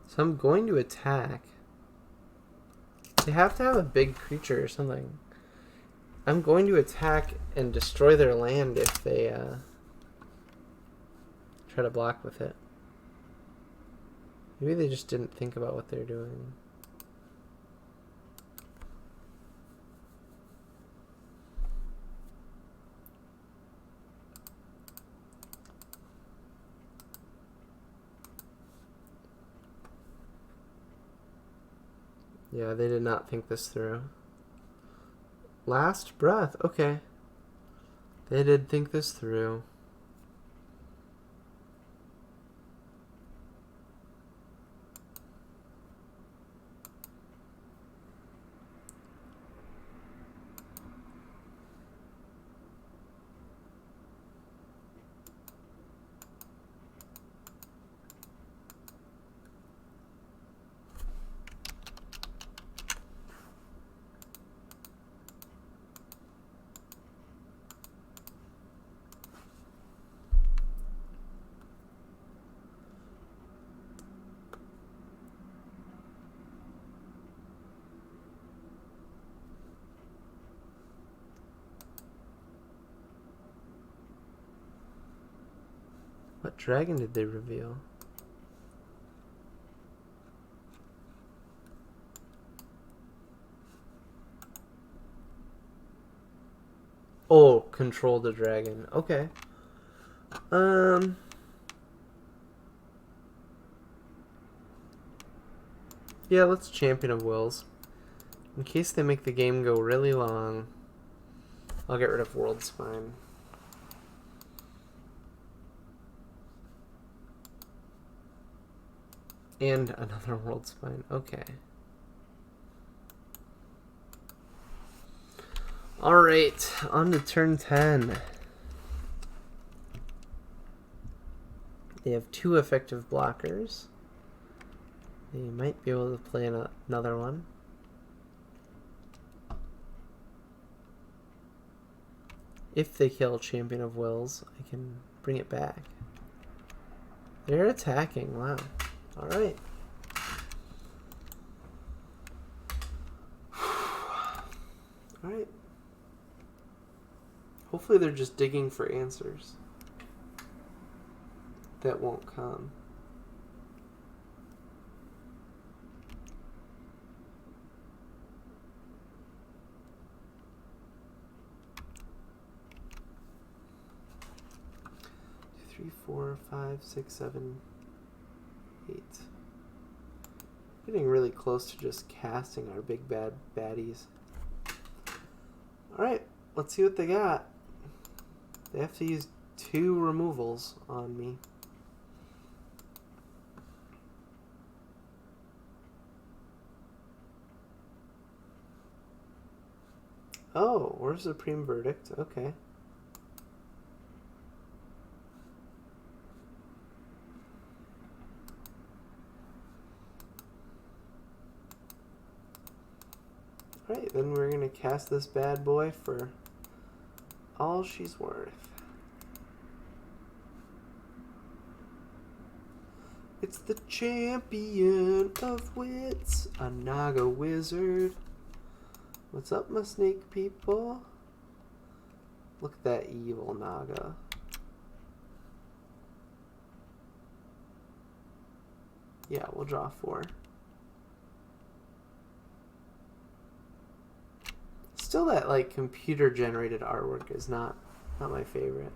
So I'm going to attack. They have to have a big creature or something. I'm going to attack and destroy their land if they try to block with it. Maybe they just didn't think about what they're doing. Yeah, they did not think this through. Last breath. Okay. They did think this through. What dragon did they reveal? Oh, control the dragon. Okay. Yeah, let's Champion of Wills. In case they make the game go really long, I'll get rid of World Spine. And another World Spine. Okay. Alright, on to turn 10. They have 2 effective blockers. They might be able to play another one. If they kill Champion of Wills, I can bring it back. They're attacking, wow. Alright. Alright. Hopefully they're just digging for answers that won't come. Three, 4, 5, 6, 7. Wait. Getting really close to just casting our big bad baddies. Alright, let's see what they got. They have to use 2 removals on me. Oh, or Supreme Verdict. Okay. Alright, then we're going to cast this bad boy for all she's worth. It's the champion of wits, a Naga wizard. What's up, my snake people? Look at that evil Naga. Yeah, we'll draw 4. Still, that like computer-generated artwork is not my favorite.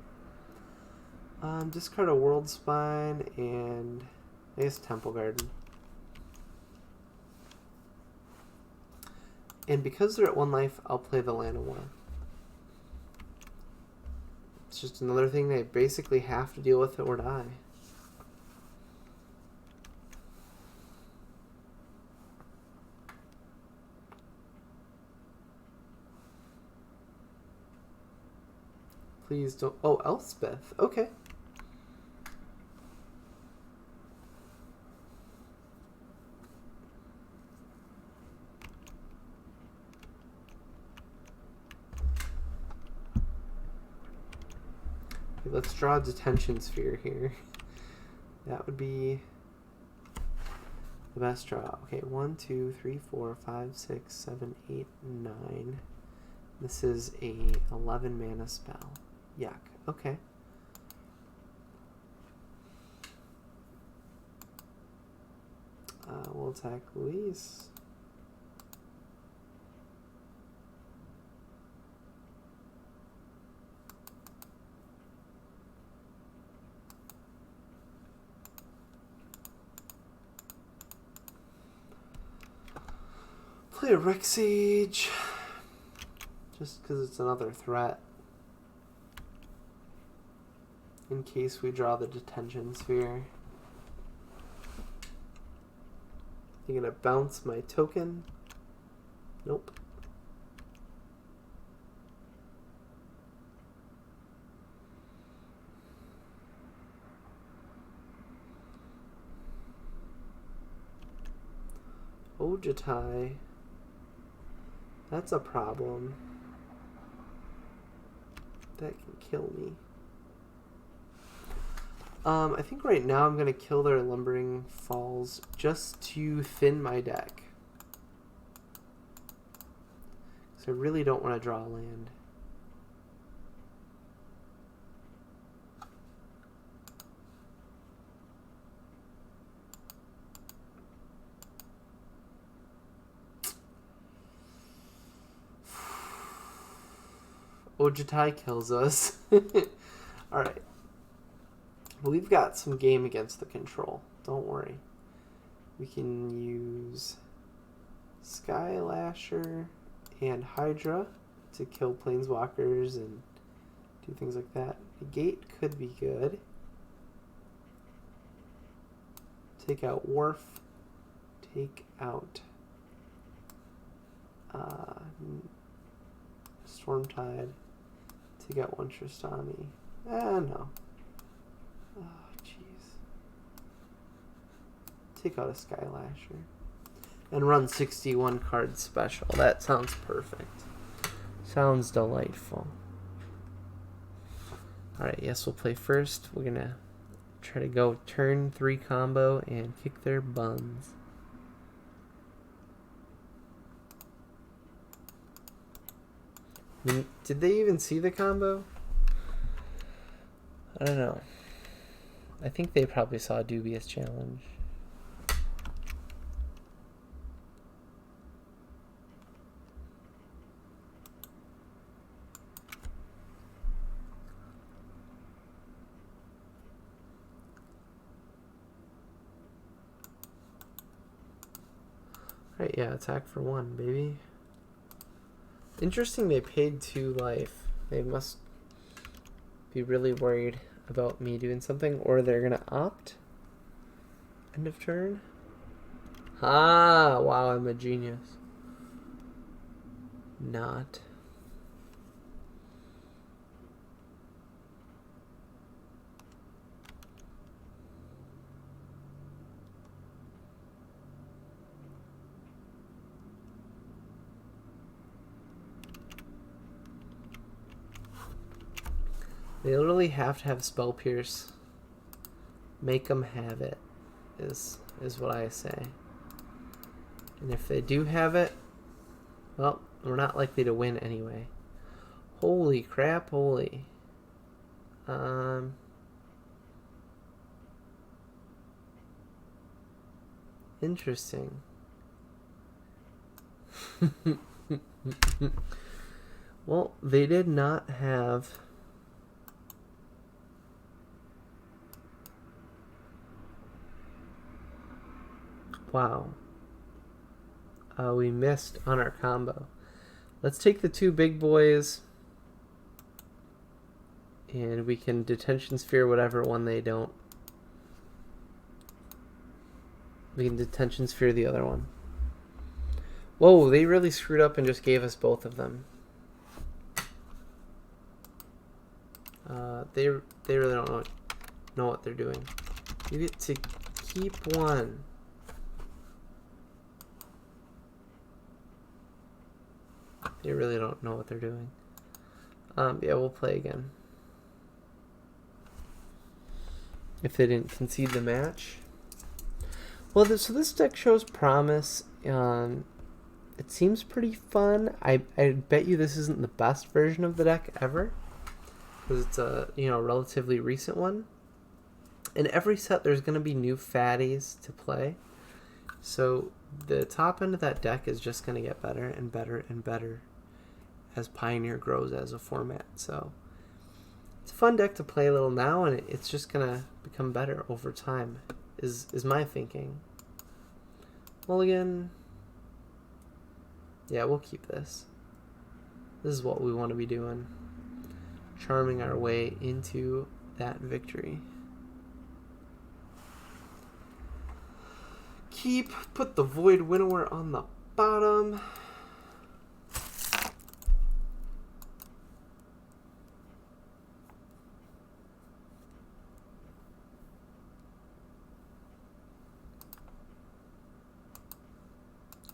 Discard a World Spine and I guess Temple Garden. And because they're at 1 life, I'll play the Land of War. It's just another thing they basically have to deal with or die. Please don't. Oh, Elspeth. Okay. Let's draw a detention sphere here. That would be the best draw. Okay, 1, 2, 3, 4, 5, 6, 7, 8, 9. This is a 11 mana spell. Yuck. Okay. We'll attack Luis. Play a Rick Sage, just because it's another threat. In case we draw the detention sphere. You gonna bounce my token? Nope. Ojutai. That's a problem. That can kill me. I think right now I'm going to kill their Lumbering Falls just to thin my deck. So I really don't want to draw a land. Ojutai kills us. Alright. We've got some game against the control. Don't worry. We can use Skylasher and Hydra to kill planeswalkers and do things like that. Negate could be good. Take out Wharf. Take out Stormtide. Take out one Tristani. No. Oh, jeez. Take out a Skylasher. And run 61 card special. That sounds perfect. Sounds delightful. Alright, yes, we'll play first. We're going to try to go turn 3 combo and kick their buns. Did they even see the combo? I don't know. I think they probably saw a Dubious challenge. Right, yeah, attack for 1, baby. Interesting they paid 2 life. They must be really worried about me doing something, or they're gonna opt. End of turn. Ah, wow, I'm a genius. Not. They literally have to have Spell Pierce. Make them have it, is what I say. And if they do have it, well, we're not likely to win anyway. Holy crap, holy. Interesting. Well, they did not have... Wow. We missed on our combo. Let's take the 2 big boys. And we can Detention Sphere whatever one they don't. We can Detention Sphere the other one. Whoa, they really screwed up and just gave us both of them. They really don't know what they're doing. You get to keep 1. They really don't know what they're doing. Yeah, we'll play again. If they didn't concede the match. Well, so this deck shows promise. It seems pretty fun. I bet you this isn't the best version of the deck ever, because it's a relatively recent one. In every set, there's going to be new fatties to play. So the top end of that deck is just going to get better and better and better as Pioneer grows as a format. So it's a fun deck to play a little now, and it's just going to become better over time, is my thinking. Mulligan. Yeah, we'll keep this. This is what we want to be doing. Charming our way into that victory. Put the Void Winnower on the bottom.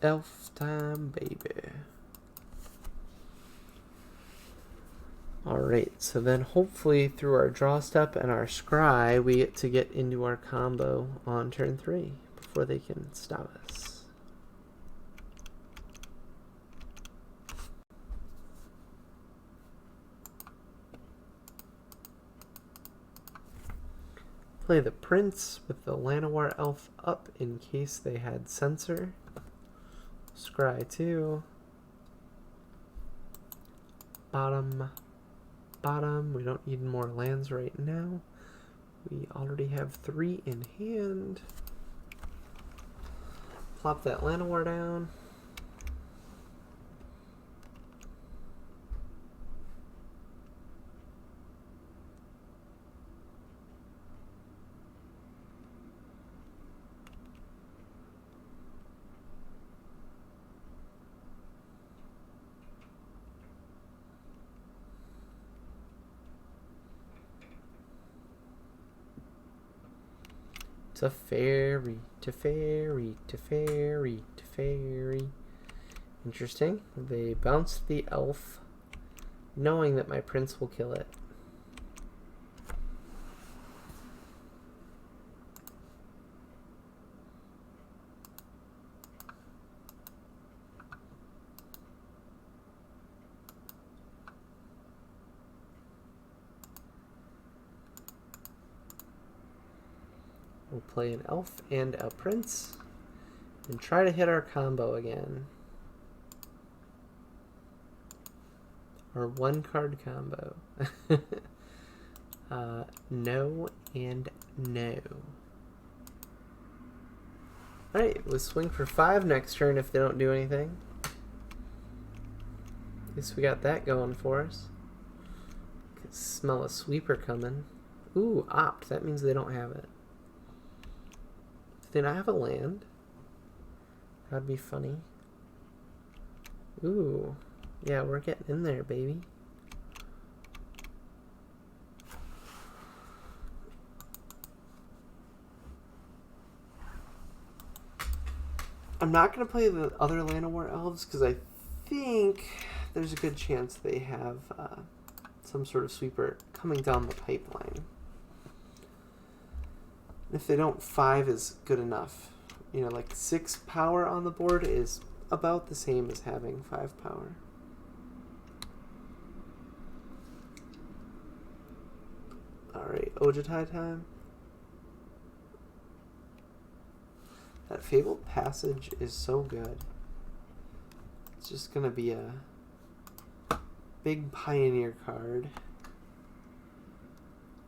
Elf time, baby. Alright, so then hopefully through our draw step and our scry, we get to get into our combo on turn 3 before they can stop us. Play the Prince with the Llanowar Elf up in case they had Censor. Scry 2. Bottom. We don't need more lands right now. We already have 3 in hand. Plop that Llanowar down. Teferi, Teferi, Teferi, Teferi. Interesting. They bounced the elf, knowing that my prince will kill it. We'll play an elf and a prince and try to hit our combo again. Our 1-card combo. No and no. Alright, we'll swing for 5 next turn if they don't do anything. At least we got that going for us. Can smell a sweeper coming. Ooh, opt. That means they don't have it. Do they not have a land? That'd be funny. Ooh. Yeah, we're getting in there, baby. I'm not going to play the other Land of War Elves because I think there's a good chance they have some sort of sweeper coming down the pipeline. If they don't, 5 is good enough. You know, like 6 power on the board is about the same as having 5 power. Alright, Ojutai time. That Fabled Passage is so good. It's just going to be a big Pioneer card.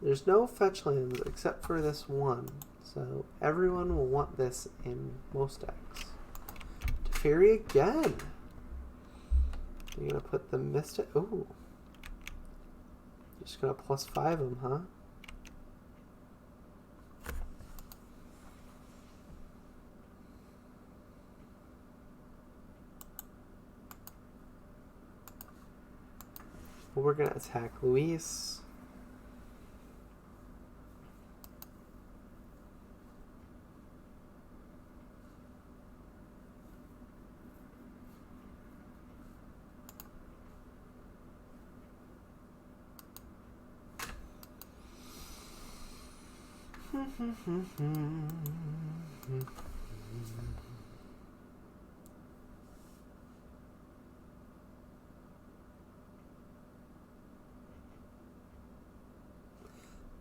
There's no fetch lands except for this one, so everyone will want this in most decks. Teferi again! You're going to put the Mystic... Ooh. You're just going to +5 them, huh? Well, we're going to attack Luis.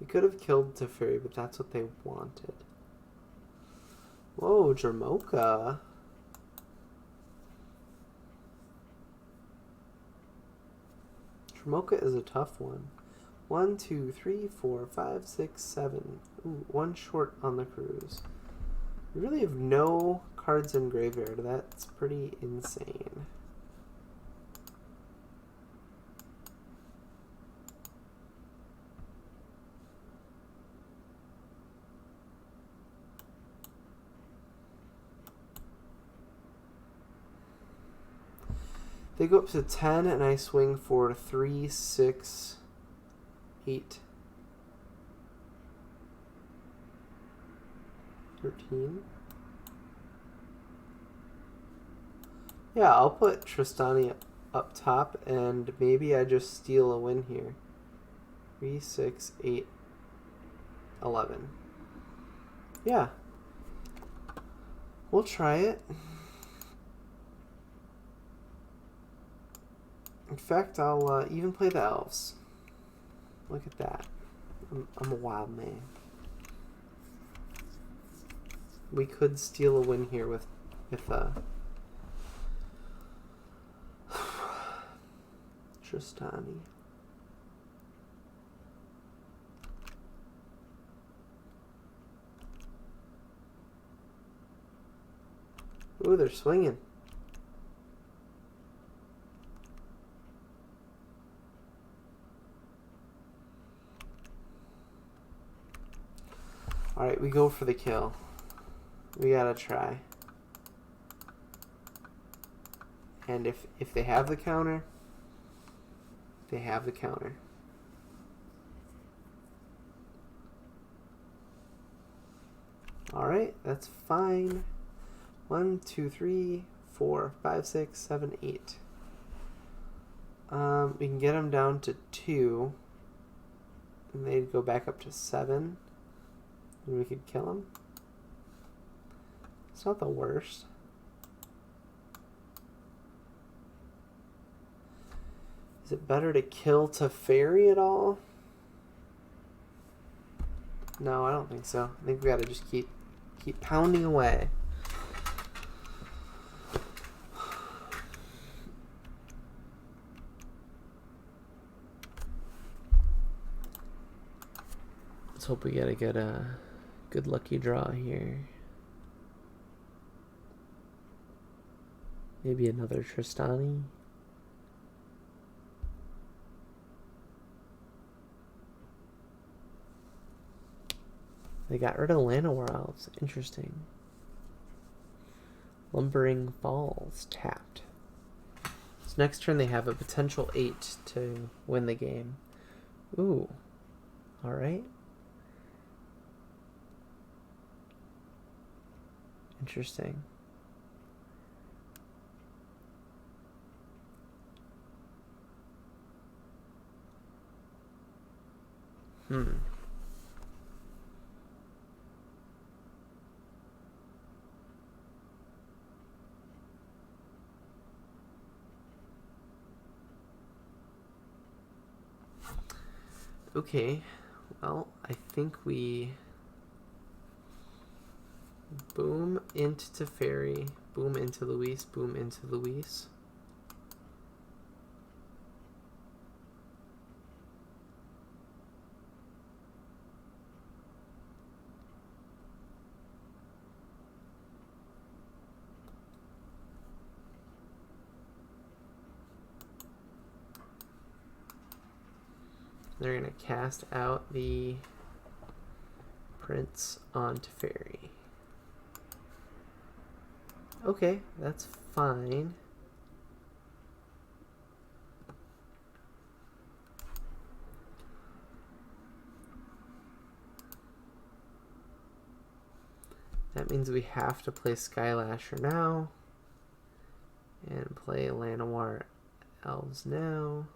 We could have killed Teferi, but that's what they wanted. Whoa, Jermoka. Jermoka is a tough one. 1, 2, 3, 4, 5, 6, 7. Ooh, 1 short on the cruise. We really have no cards in graveyard. That's pretty insane. They go up to 10 and I swing for 3, 6, 8, 13. Yeah, I'll put Tristani up top and maybe I just steal a win here. 3, 6, 8, 11. Yeah. We'll try it. In fact, I'll even play the elves. Look at that. I'm a wild man. We could steal a win here with Tristani. Ooh, they're swinging. Alright, we go for the kill. We gotta try. And if they have the counter, they have the counter. Alright, that's fine. 1, 2, 3, 4, 5, 6, 7, 8. We can get them down to 2. And they'd go back up to 7. And we could kill them. It's not the worst. Is it better to kill Teferi at all? No, I don't think so. I think we gotta just keep pounding away. Let's hope we get a good lucky draw here. Maybe another Tristani. They got rid of Llanowar Elves. Interesting. Lumbering Falls tapped. So next turn they have a potential 8 to win the game. Ooh. Alright. Interesting. Okay, well, I think we boom into Teferi, boom into Luis, boom into Luis. They're going to cast out the Prince on Teferi. Okay, that's fine. That means we have to play Skylasher now. And play Llanowar Elves now.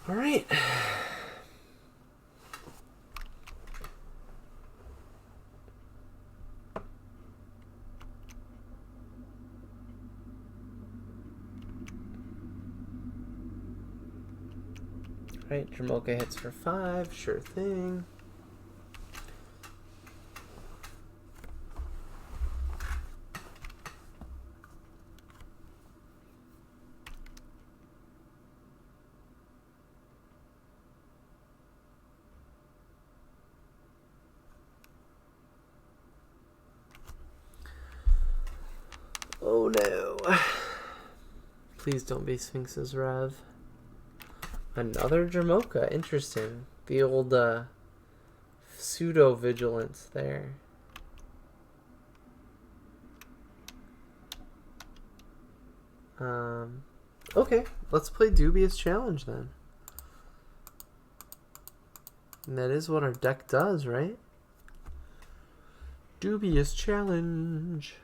All right. Right, Jamoka hits for 5, sure thing. Oh no. Please don't be Sphinx's Rev. Another Jamoka, interesting. The old pseudo-vigilance there. Okay, let's play Dubious Challenge then. And that is what our deck does, right? Dubious Challenge.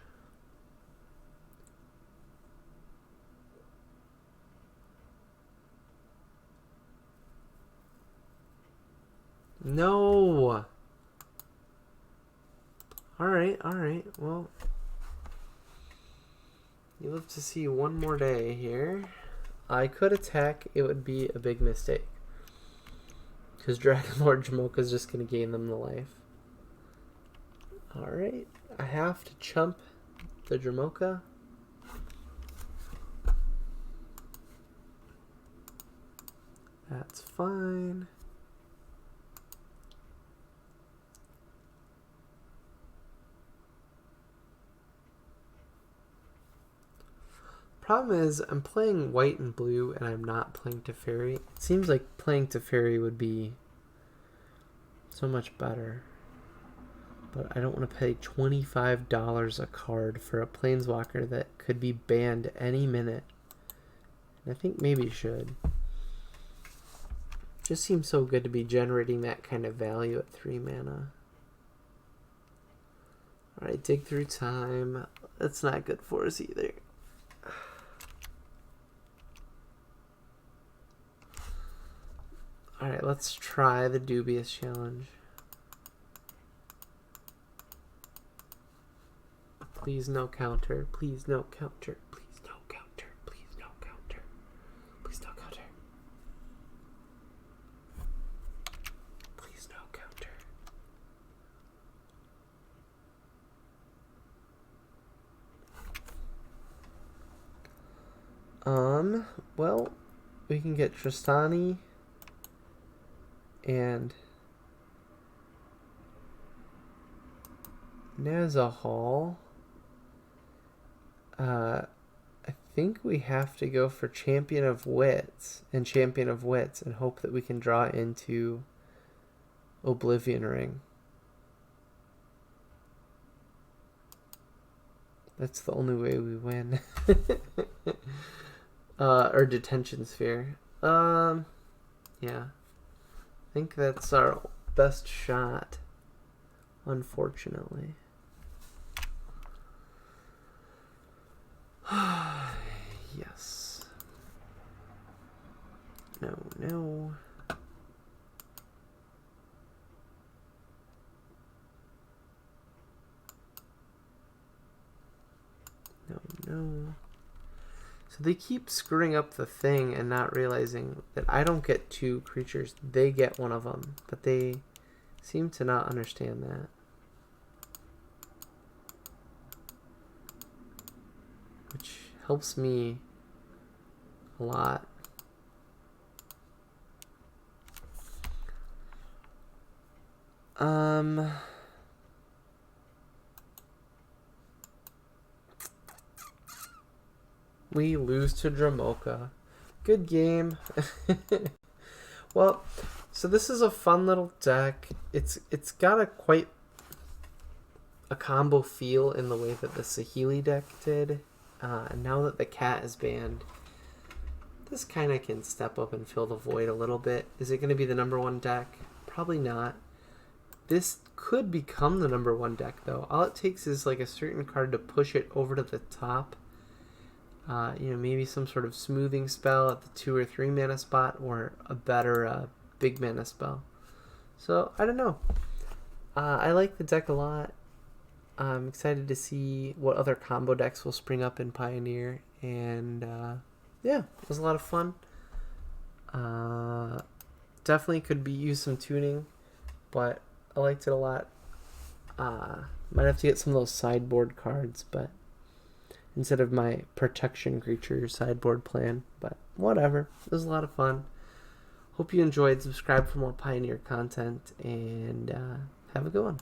No. Alright. Well, you live to see one more day here. I could attack. It would be a big mistake. Because Dragon Lord Jamoka is just going to gain them the life. Alright. I have to chump the Jamoka. That's fine. Problem is, I'm playing white and blue, and I'm not playing Teferi. It seems like playing Teferi would be so much better. But I don't want to pay $25 a card for a Planeswalker that could be banned any minute. And I think maybe should. Just seems so good to be generating that kind of value at 3 mana. Alright, dig through time. That's not good for us either. Alright, let's try the Dubious Challenge. Please no counter. Please no counter. Please no counter. Please no counter. Please no counter. Please no counter. Well, we can get Tristani. And as a whole, I think we have to go for Champion of Wits and Champion of Wits and hope that we can draw into Oblivion Ring. That's the only way we win. Or Detention Sphere. Yeah. I think that's our best shot, unfortunately. Yes. No, no. No, no. So they keep screwing up the thing and not realizing that I don't get 2 creatures. They get one of them. But they seem to not understand that. Which helps me a lot. We lose to Dramoka. Good game. Well, so this is a fun little deck. It's got a quite a combo feel in the way that the Saheeli deck did. And now that the cat is banned, this kind of can step up and fill the void a little bit. Is it going to be the #1 deck? Probably not. This could become the #1 deck, though. All it takes is like a certain card to push it over to the top. Maybe some sort of smoothing spell at the 2 or 3 mana spot, or a better big mana spell. So, I don't know. I like the deck a lot. I'm excited to see what other combo decks will spring up in Pioneer. And, yeah, it was a lot of fun. Definitely could use some tuning, but I liked it a lot. Might have to get some of those sideboard cards, but instead of my protection creature sideboard plan, but whatever. It was a lot of fun. Hope you enjoyed. Subscribe for more Pioneer content, and have a good one.